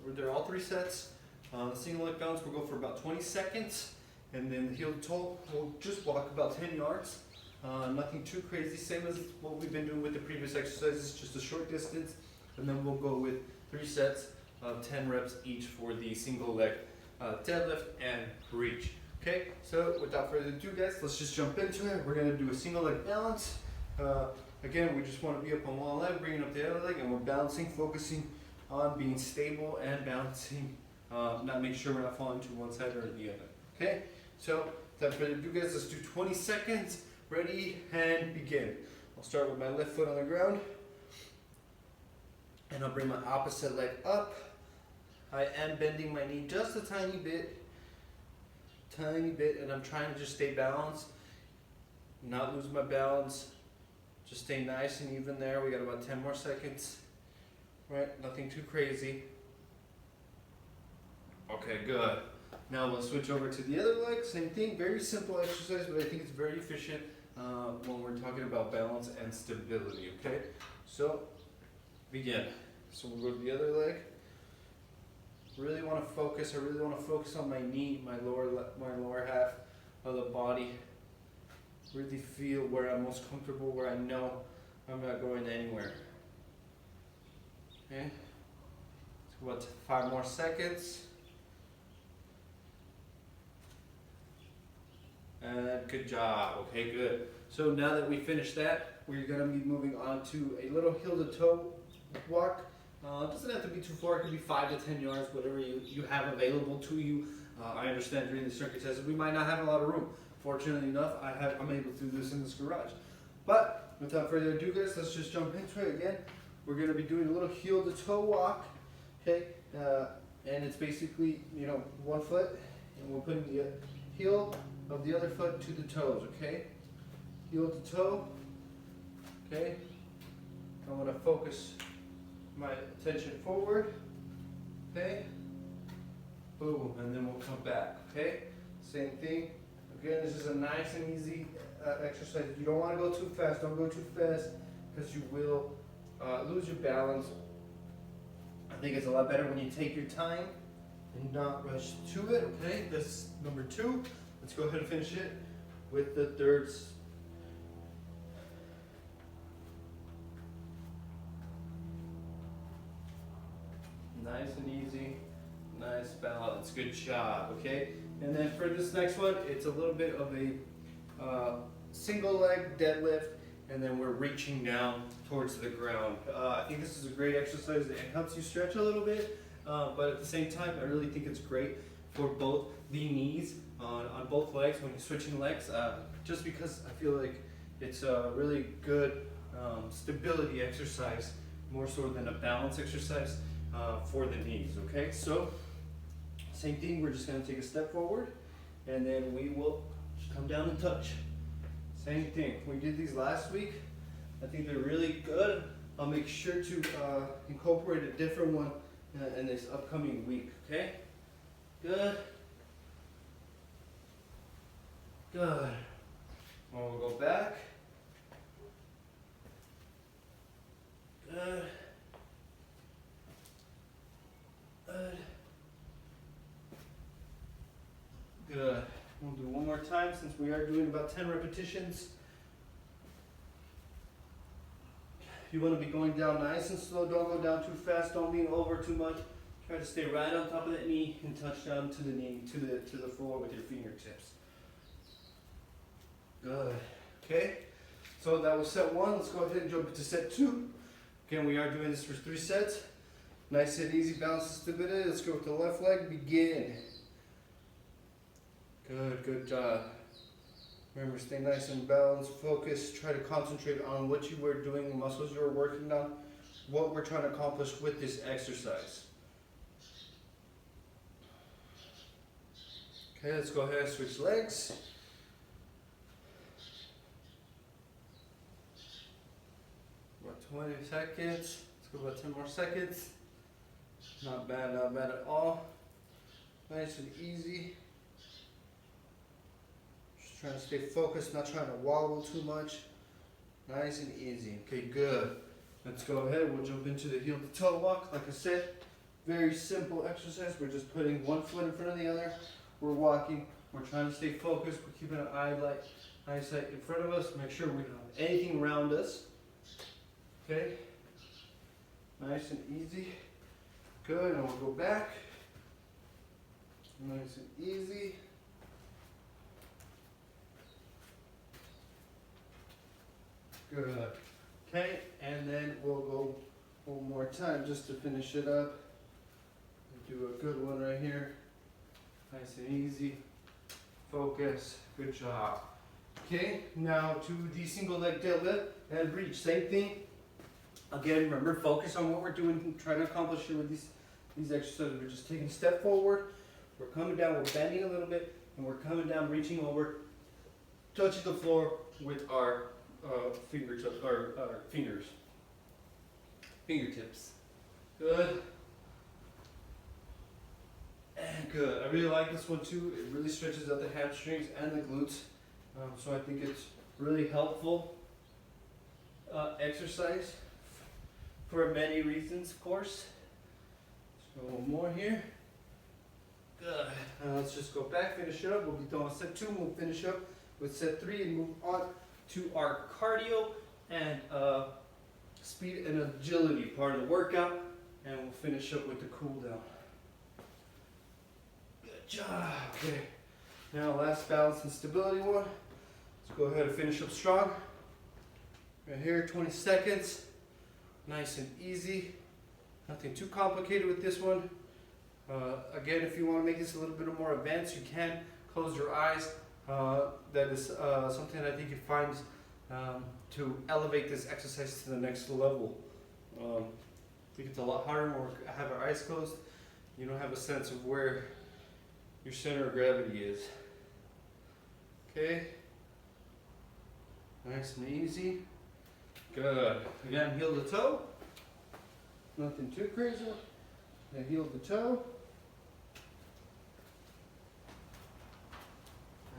They're all 3 sets. The single leg balance will go for about 20 seconds. And then the heel to toe, we'll just walk about 10 yards. Nothing too crazy, same as what we've been doing with the previous exercises, just a short distance. And then we'll go with 3 sets of 10 reps each for the single leg deadlift and reach. Okay, so without further ado, guys, let's just jump into it. We're going to do a single leg balance. Again, we just want to be up on one leg, bringing up the other leg, and we're balancing, focusing on being stable and balancing, not making sure we're not falling to one side or the other. Okay, so without further ado guys, let's do 20 seconds. Ready and begin. I'll start with my left foot on the ground, and I'll bring my opposite leg up. I am bending my knee just a tiny bit, and I'm trying to just stay balanced, not lose my balance, just stay nice and even there. We got about 10 more seconds, right? Nothing too crazy. Okay, good. Now we'll switch over to the other leg. Same thing, very simple exercise, but I think it's very efficient when we're talking about balance and stability, okay? So, begin. So we'll go to the other leg. Really want to focus, I really want to focus on my knee, my lower half of the body. Really feel where I'm most comfortable, where I know I'm not going anywhere. Okay? So about 5 more seconds. And good job. Okay, good. So now that we finished that, we're going to be moving on to a little heel to toe walk. It doesn't have to be too far. It could be 5 to 10 yards, whatever you have available to you. I understand during the circuit test we might not have a lot of room. Fortunately enough, I'm able to do this in this garage. But without further ado, guys, let's just jump into it again. We're going to be doing a little heel to toe walk. Okay, and it's basically, you know, one foot, and we're putting the heel of the other foot to the toes. Okay, heel to toe. Okay, I want to focus my attention forward. Okay, boom, and then we'll come back. Okay, same thing. Again, this is a nice and easy exercise. You don't want to go too fast. Don't go too fast because you will lose your balance. I think it's a lot better when you take your time and not rush to it. Okay, that's number 2. Let's go ahead and finish it with the third. Nice and easy, nice balance, good job, okay? And then for this next one, it's a little bit of a single leg deadlift, and then we're reaching down towards the ground. I think this is a great exercise. It helps you stretch a little bit, but at the same time, I really think it's great for both the knees on both legs when you're switching legs, just because I feel like it's a really good stability exercise, more so than a balance exercise for the knees, okay? So, same thing, we're just gonna take a step forward, and then we will just come down and touch. Same thing, we did these last week. I think they're really good. I'll make sure to incorporate a different one in this upcoming week, okay? Good. Good. We'll go back. Good. Good. Good. We'll do one more time since we are doing about 10 repetitions. You want to be going down nice and slow. Don't go down too fast. Don't lean over too much. Try to stay right on top of that knee and touch down to the knee, to the floor with your fingertips. Good. Okay. So that was set 1. Let's go ahead and jump into set 2. Again, we are doing this for 3 sets. Nice and easy, balance and stability. Let's go with the left leg. Begin. Good. Good job. Remember, stay nice and balanced, focus, try to concentrate on what you were doing, the muscles you were working on, what we're trying to accomplish with this exercise. Okay, let's go ahead and switch legs. About 20 seconds. Let's go about 10 more seconds. Not bad at all. Nice and easy. Trying to stay focused, not trying to wobble too much. Nice and easy. Okay, good. Let's go ahead. We'll jump into the heel to toe walk. Like I said, very simple exercise. We're just putting one foot in front of the other. We're walking. We're trying to stay focused. We're keeping an eyesight in front of us. Make sure we don't have anything around us. Okay. Nice and easy. Good. And we'll go back. Nice and easy. Good. Okay, and then we'll go One more time just to finish it up. Do a good one right here. Nice and easy. Focus. Good job. Okay, now to the single leg deadlift and reach. Same thing. Again, remember, focus on what we're doing, trying to accomplish here with these exercises. We're just taking a step forward. We're coming down, we're bending a little bit, and we're coming down, reaching over, touching the floor with our fingertips, our fingers. Fingertips. Good. And good. I really like this one too. It really stretches out the hamstrings and the glutes. So I think it's really helpful exercise for many reasons, of course. So one more here. Good. Now let's just go back, finish it up. We'll be done with set 2. We'll finish up with set 3 and move on to our cardio and speed and agility part of the workout. And we'll finish up with the cool down. Good job. Okay. Now last balance and stability one. Let's go ahead and finish up strong. Right here, 20 seconds. Nice and easy. Nothing too complicated with this one. Again, if you want to make this a little bit more advanced, you can close your eyes. That is something I think you find to elevate this exercise to the next level. I think it's a lot harder when we have our eyes closed. You don't have a sense of where your center of gravity is. Okay. Nice and easy. Good. Again, heel to toe. Nothing too crazy. Then heel to toe.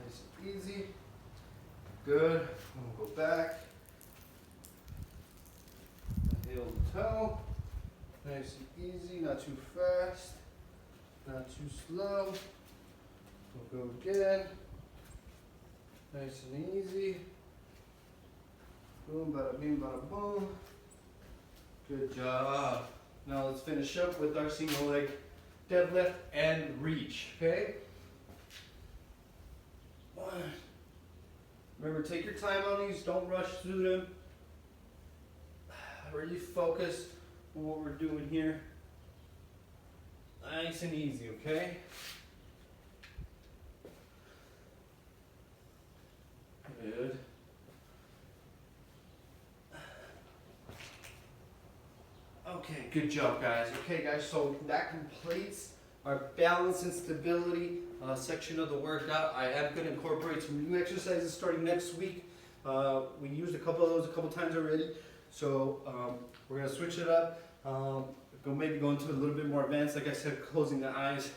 Nice and easy. Good. We'll go back. Heel to toe. Nice and easy. Not too fast. Not too slow. We'll go again. Nice and easy. Boom, bada bing, bada boom. Good job. Now let's finish up with our single leg deadlift and reach, okay? 1. Remember, take your time on these. Don't rush through them. Really focus on what we're doing here. Nice and easy, okay? Good. Okay, good job, guys. Okay, guys, so that completes our balance and stability section of the workout. I am going to incorporate some new exercises starting next week. We used a couple of those a couple times already, so we're going to switch it up. Maybe go into a little bit more advanced, like I said, closing the eyes,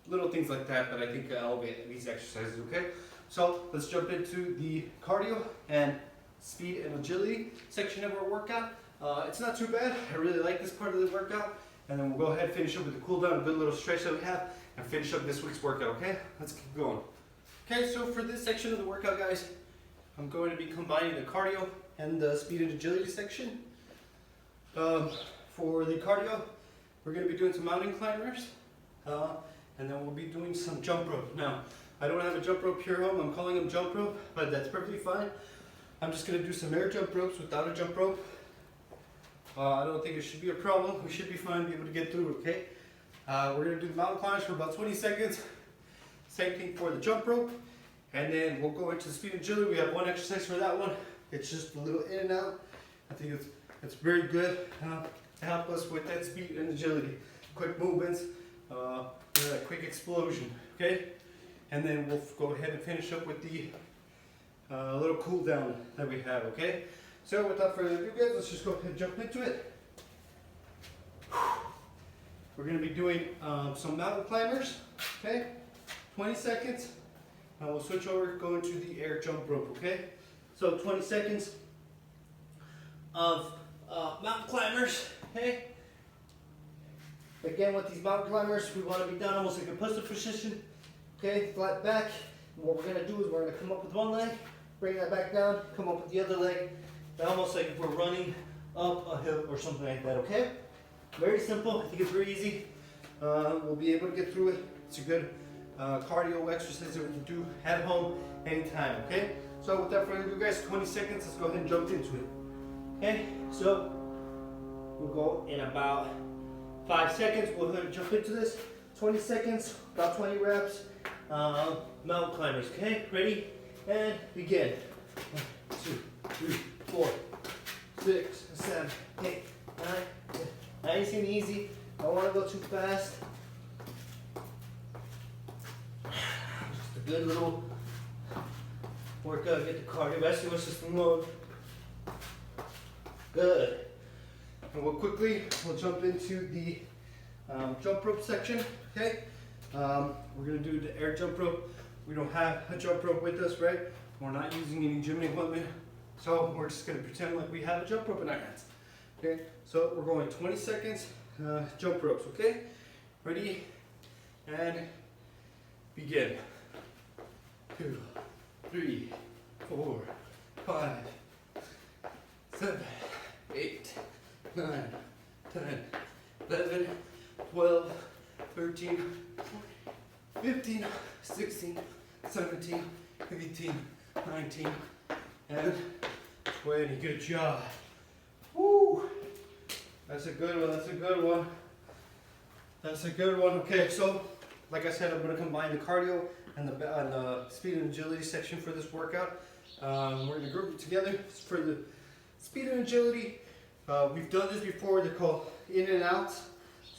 little things like that I think elevate these exercises, okay? So let's jump into the cardio and speed and agility section of our workout. It's not too bad. I really like this part of the workout. And then we'll go ahead and finish up with the cool down, a good little stretch that we have, and finish up this week's workout, okay? Let's keep going. Okay, so for this section of the workout, guys, I'm going to be combining the cardio and the speed and agility section. For the cardio, we're going to be doing some mountain climbers, and then we'll be doing some jump rope. Now, I don't have a jump rope here home. I'm calling them jump rope, but that's perfectly fine. I'm just going to do some air jump ropes without a jump rope. I don't think it should be a problem. We should be fine, be able to get through, okay? We're going to do the mountain climbs for about 20 seconds. Same thing for the jump rope. And then we'll go into the speed and agility. We have one exercise for that one. It's just a little in and out. I think it's very good to help us with that speed and agility. Quick movements, that quick explosion, okay? And then we'll go ahead and finish up with the little cool down that we have, okay? So without further ado, guys, let's just go ahead and jump into it. We're going to be doing some mountain climbers, okay? 20 seconds. And we'll switch over, go into the air jump rope, okay? So 20 seconds of mountain climbers, okay? Again, with these mountain climbers, we want to be done almost like a push-up position, okay? Flat back. And what we're going to do is we're going to come up with one leg, bring that back down, come up with the other leg, almost like if we're running up a hill or something like that, okay? Very simple. I think it's very easy. We'll be able to get through it. It's a good cardio exercise that we can do at home anytime, okay? So without further ado, guys, 20 seconds. Let's go ahead and jump into it. Okay, so We'll go in about 5 seconds. We'll jump into this. 20 seconds, about 20 reps. Mountain climbers, okay? Ready? And begin. 1, 2, 3, 4, 6, 7, 8, 9, 10. Nice and easy. Don't want to go too fast. Just a good little workout, get the cardiovascular system going. Good. And we'll jump into the jump rope section, okay? We're gonna do the air jump rope. We don't have a jump rope with us, right? We're not using any gym equipment. So we're just gonna pretend like we have a jump rope in our hands, okay? So we're going 20 seconds, jump ropes, okay? Ready? And begin. 2, 3, 4, 5, 7, 8, 9, 10, 11, 12, 13, 15, 16, 17, 18, 19, and 20. Good job. Woo! That's a good one. That's a good one. That's a good one. Okay, so like I said, I'm going to combine the cardio and the speed and agility section for this workout. We're going to group it together for the speed and agility. We've done this before. They're called in and out.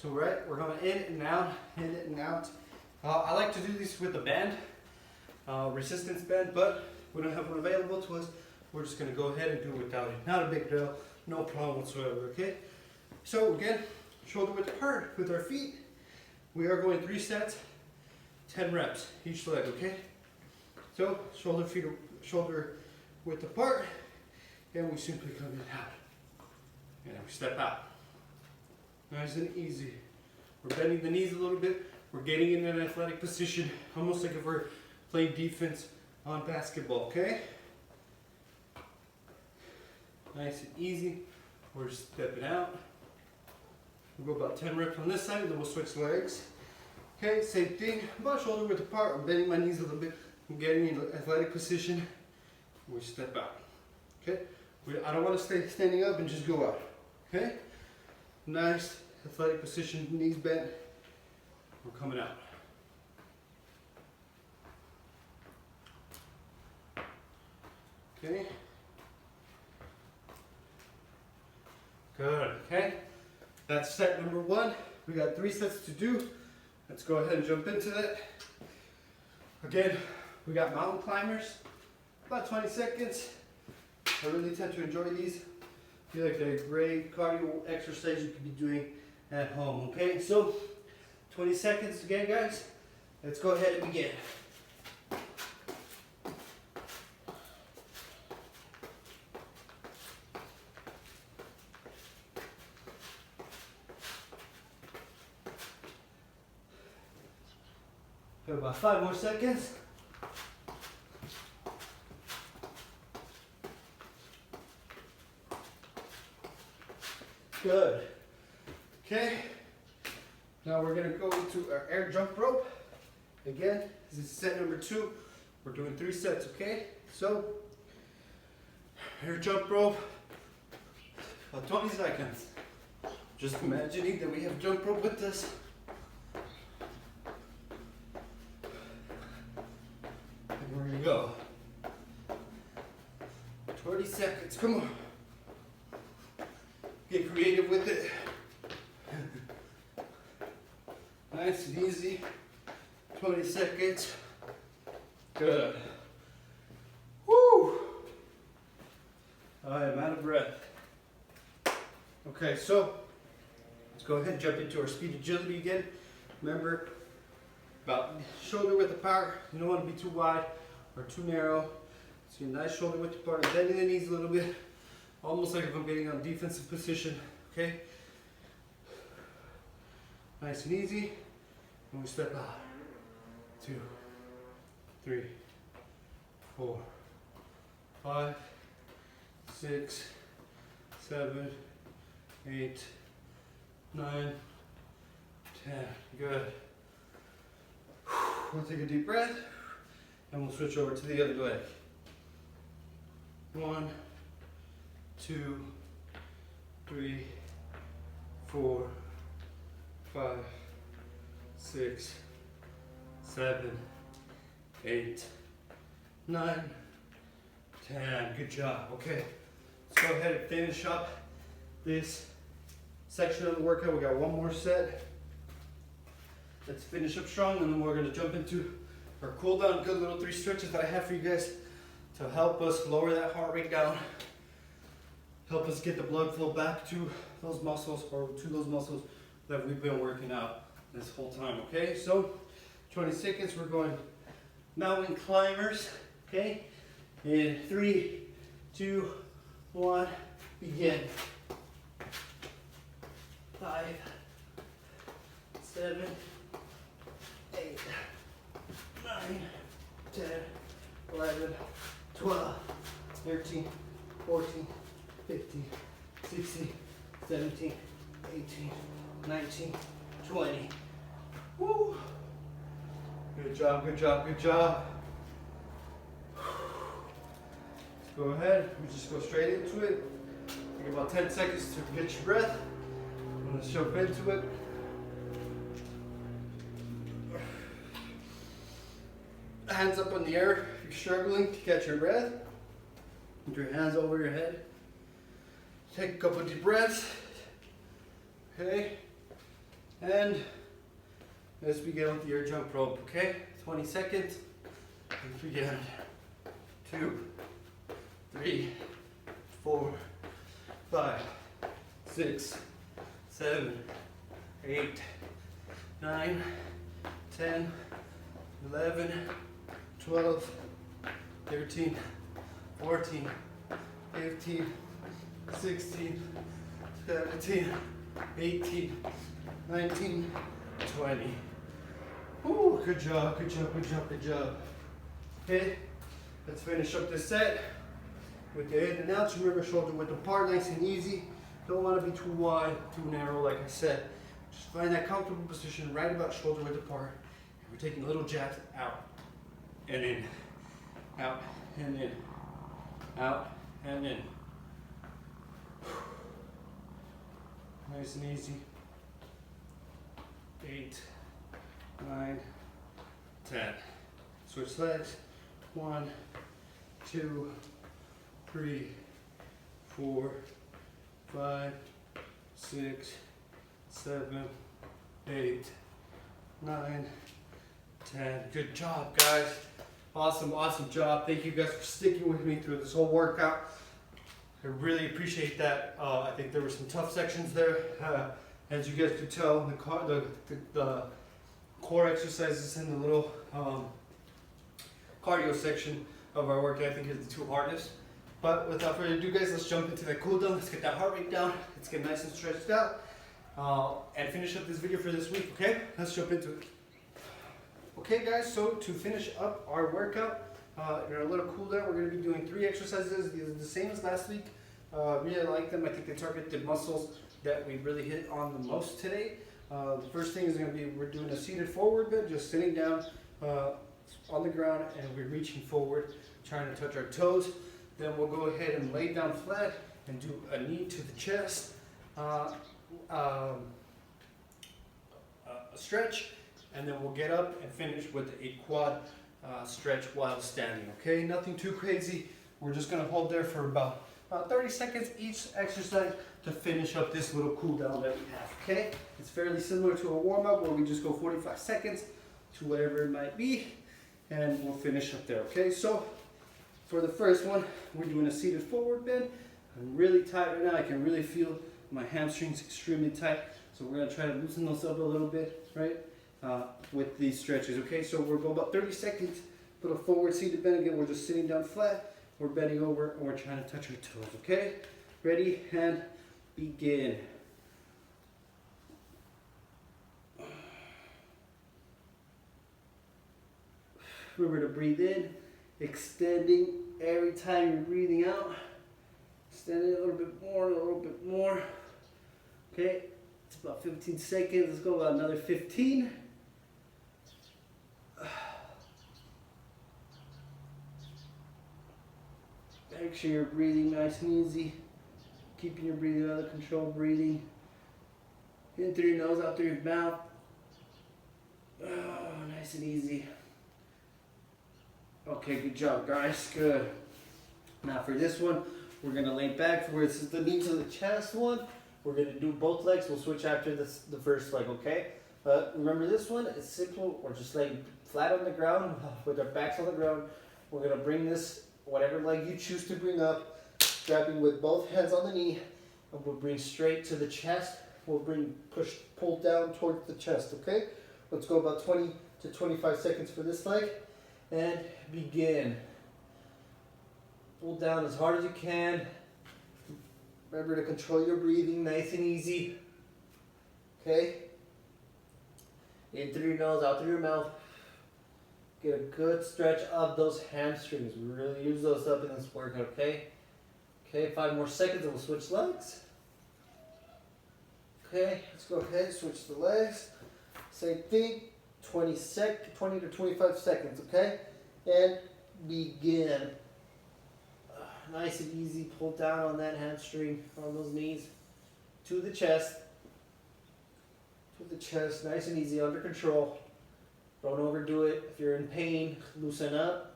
So right, we're going in and out, in and out. I like to do these with a band, resistance band, but we don't have one available to us. We're just going to go ahead and do it without it. Not a big deal, no problem whatsoever, okay? So again, shoulder width apart with our feet. We are going 3 sets, 10 reps each leg, okay? So shoulder width apart, and we simply come in out. And we step out. Nice and easy. We're bending the knees a little bit. We're getting in an athletic position, almost like if we're playing defense on basketball, okay? Nice and easy. We're stepping out. We'll go about 10 reps on this side, then we'll switch legs. Okay, same thing. About shoulder width apart. I'm bending my knees a little bit. I'm getting in an athletic position. We step out. Okay? I don't want to stay standing up and just go out. Okay? Nice athletic position, knees bent. We're coming out. Okay? Good. Okay? That's set number 1. We got 3 sets to do. Let's go ahead and jump into that. Again, we got mountain climbers. About 20 seconds. I really tend to enjoy these. I feel like they're a great cardio exercise you could be doing at home, okay? So, 20 seconds again, guys. Let's go ahead and begin. Got about 5 more seconds. Good. Okay. Now we're going to go to our air jump rope. Again, this is set number 2. We're doing 3 sets, okay? So, air jump rope, about 20 seconds. Just imagining that we have jump rope with us. And we're going to go. 20 seconds, come on. Get creative with it. Nice and easy. 20 seconds. Good. Woo! I am out of breath. Okay, so let's go ahead and jump into our speed agility again. Remember, about shoulder width apart. You don't want to be too wide or too narrow. So your nice shoulder width apart. I'm bending the knees a little bit. Almost like if I'm getting on defensive position, okay? Nice and easy. And we step out. 2, 3, 4, 5, 6, 7, 8, 9, 10. Good. We'll take a deep breath and we'll switch over to the other leg. 1, 2, 3, 4, 5, 6, 7, 8, 9, 10. Good job. Okay, let's go ahead and finish up this section of the workout. We got one more set. Let's finish up strong, and then we're going to jump into our cool down. Good little 3 stretches that I have for you guys to help us lower that heart rate down, help us get the blood flow back to those muscles, or to those muscles that we've been working out this whole time. Okay, so 20 seconds. We're going mountain climbers. Okay, in 3, 2, 1, begin. 5, 7, 8, 9, 10, 11, 12, 13, 14, 15, 16, 17, 18, 19, 20. Woo! Good job, good job, good job. Let's go ahead, we just go straight into it. Take about 10 seconds to get your breath. Let's jump into it. Hands up in the air if you're struggling to catch your breath. Put your hands over your head. Take a couple deep breaths. Okay. And let's begin with the air jump rope. Okay. 20 seconds. Let's begin. 2, 3, 4, 5, 6, 7, 8, 9, 10, 11, 12, 13, 14, 15, 16, 17, 18, 19, 20. Woo, good job, good job, good job, good job. Okay, let's finish up this set with the in and outs. Remember, shoulder width apart, nice and easy. Don't want to be too wide, too narrow, like I said. Just find that comfortable position right about shoulder width apart. And we're taking little jabs out and in, out and in, out and in. Nice and easy. 8, 9, 10. Switch legs. 1, 2, 3, 4, 5, 6, 7, 8, 9, 10. Good job, guys. Awesome, awesome job. Thank you guys for sticking with me through this whole workout. I really appreciate that. I think there were some tough sections there. As you guys could tell, the core exercises and the little cardio section of our workout, I think, is the 2 hardest. But without further ado, guys, let's jump into that cool down. Let's get that heart rate down. Let's get nice and stretched out. And finish up this video for this week, okay? Let's jump into it. Okay, guys, so to finish up our workout, in our little cool down, we're going to be doing 3 exercises. These are the same as last week. Really like them. I think they target the muscles that we really hit on the most today. The first thing is going to be, we're doing a seated forward bend, just sitting down on the ground, and we're reaching forward, trying to touch our toes. Then we'll go ahead and lay down flat and do a knee to the chest, a stretch, and then we'll get up and finish with a quad stretch while standing. Okay, nothing too crazy. We're just going to hold there for about 30 seconds each exercise to finish up this little cool down that we have. Okay, it's fairly similar to a warm up where we just go 45 seconds to whatever it might be, and we'll finish up there. Okay, so for the first one, we're doing a seated forward bend. I'm really tight right now. I can really feel my hamstrings extremely tight. So we're going to try to loosen those up a little bit, right, with these stretches. Okay, so we'll go about 30 seconds, put a forward seated bend. Again, we're just sitting down flat. We're bending over and we're trying to touch our toes. Okay, ready and begin. Remember to breathe in, extending every time you're breathing out. Extending a little bit more, a little bit more. Okay, it's about 15 seconds. Let's go about another 15. Make sure you're breathing nice and easy. Keeping your breathing under control, breathing. In through your nose, out through your mouth. Oh, nice and easy. Okay, good job, guys. Good. Now for this one, we're gonna lay back for this is the knee to the chest one. We're gonna do both legs. We'll switch after this, the first leg, okay? But remember this one, it's simple. We're just laying flat on the ground with our backs on the ground. We're gonna bring this, whatever leg you choose to bring up, grabbing with both hands on the knee, and we'll bring straight to the chest. We'll pull down towards the chest, okay? Let's go about 20 to 25 seconds for this leg, and begin. Pull down as hard as you can. Remember to control your breathing, nice and easy. Okay? In through your nose, out through your mouth. Get a good stretch of those hamstrings. We really use those up in this workout, okay? Okay, 5 more seconds and we'll switch legs. Okay, let's go ahead, switch the legs. Same thing, 20 to 25 seconds, okay? And begin. Nice and easy, pull down on that hamstring, on those knees, to the chest. To the chest, nice and easy, under control. Don't overdo it. If you're in pain, loosen up.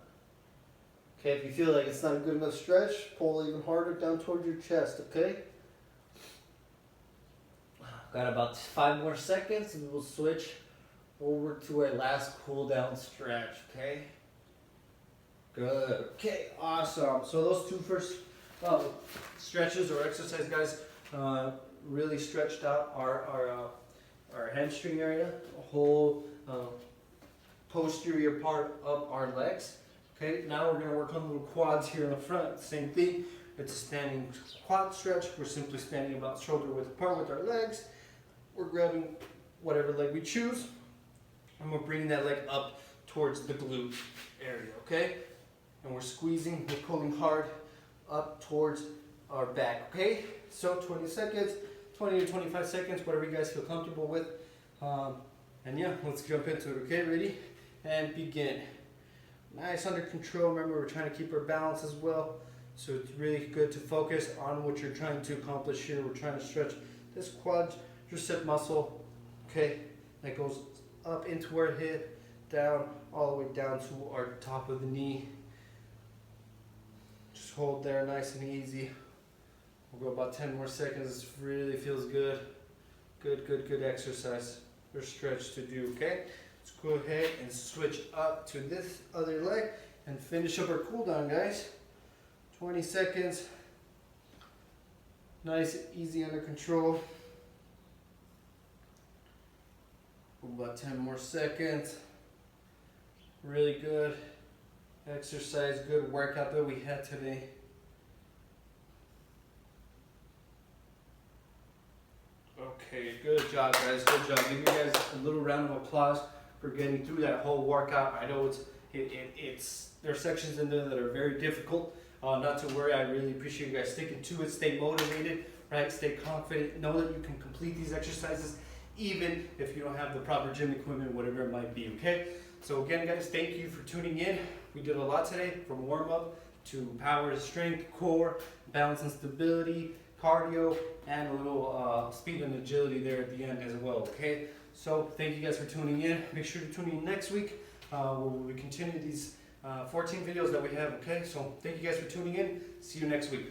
Okay, if you feel like it's not a good enough stretch, pull even harder down towards your chest, okay? Got about 5 more seconds and we'll switch over to our last cool down stretch, okay? Good. Okay, awesome. So those two first stretches or exercise, guys, really stretched out our hamstring area, the whole posterior part of our legs. Okay, now we're going to work on little quads here in the front. Same thing. It's a standing quad stretch. We're simply standing about shoulder width apart with our legs. We're grabbing whatever leg we choose, and we're bringing that leg up towards the glute area, okay? And we're squeezing, we're pulling hard up towards our back, okay? So 20 seconds, 20 to 25 seconds, whatever you guys feel comfortable with. And yeah, let's jump into it, okay? Ready? And begin. Nice, under control. Remember, we're trying to keep our balance as well. So it's really good to focus on what you're trying to accomplish here. We're trying to stretch this quadricep muscle, okay? That goes up into our hip, down, all the way down to our top of the knee. Just hold there, nice and easy. We'll go about 10 more seconds. This really feels good. Good exercise or stretch to do, okay? Let's go ahead and switch up to this other leg and finish up our cool down, guys. 20 seconds. Nice, easy, under control. About 10 more seconds. Really good exercise, good workout that we had today. Okay, good job, guys. Good job. Give you guys a little round of applause for getting through that whole workout. I know there are sections in there that are very difficult. Not to worry. I really appreciate you guys sticking to it. Stay motivated, right? Stay confident. Know that you can complete these exercises even if you don't have the proper gym equipment, whatever it might be, okay? So again, guys, thank you for tuning in. We did a lot today, from warm-up to power to strength, core, balance and stability, cardio, and a little speed and agility there at the end as well, okay? So thank you guys for tuning in. Make sure to tune in next week where we continue these 14 videos that we have, okay? So thank you guys for tuning in. See you next week.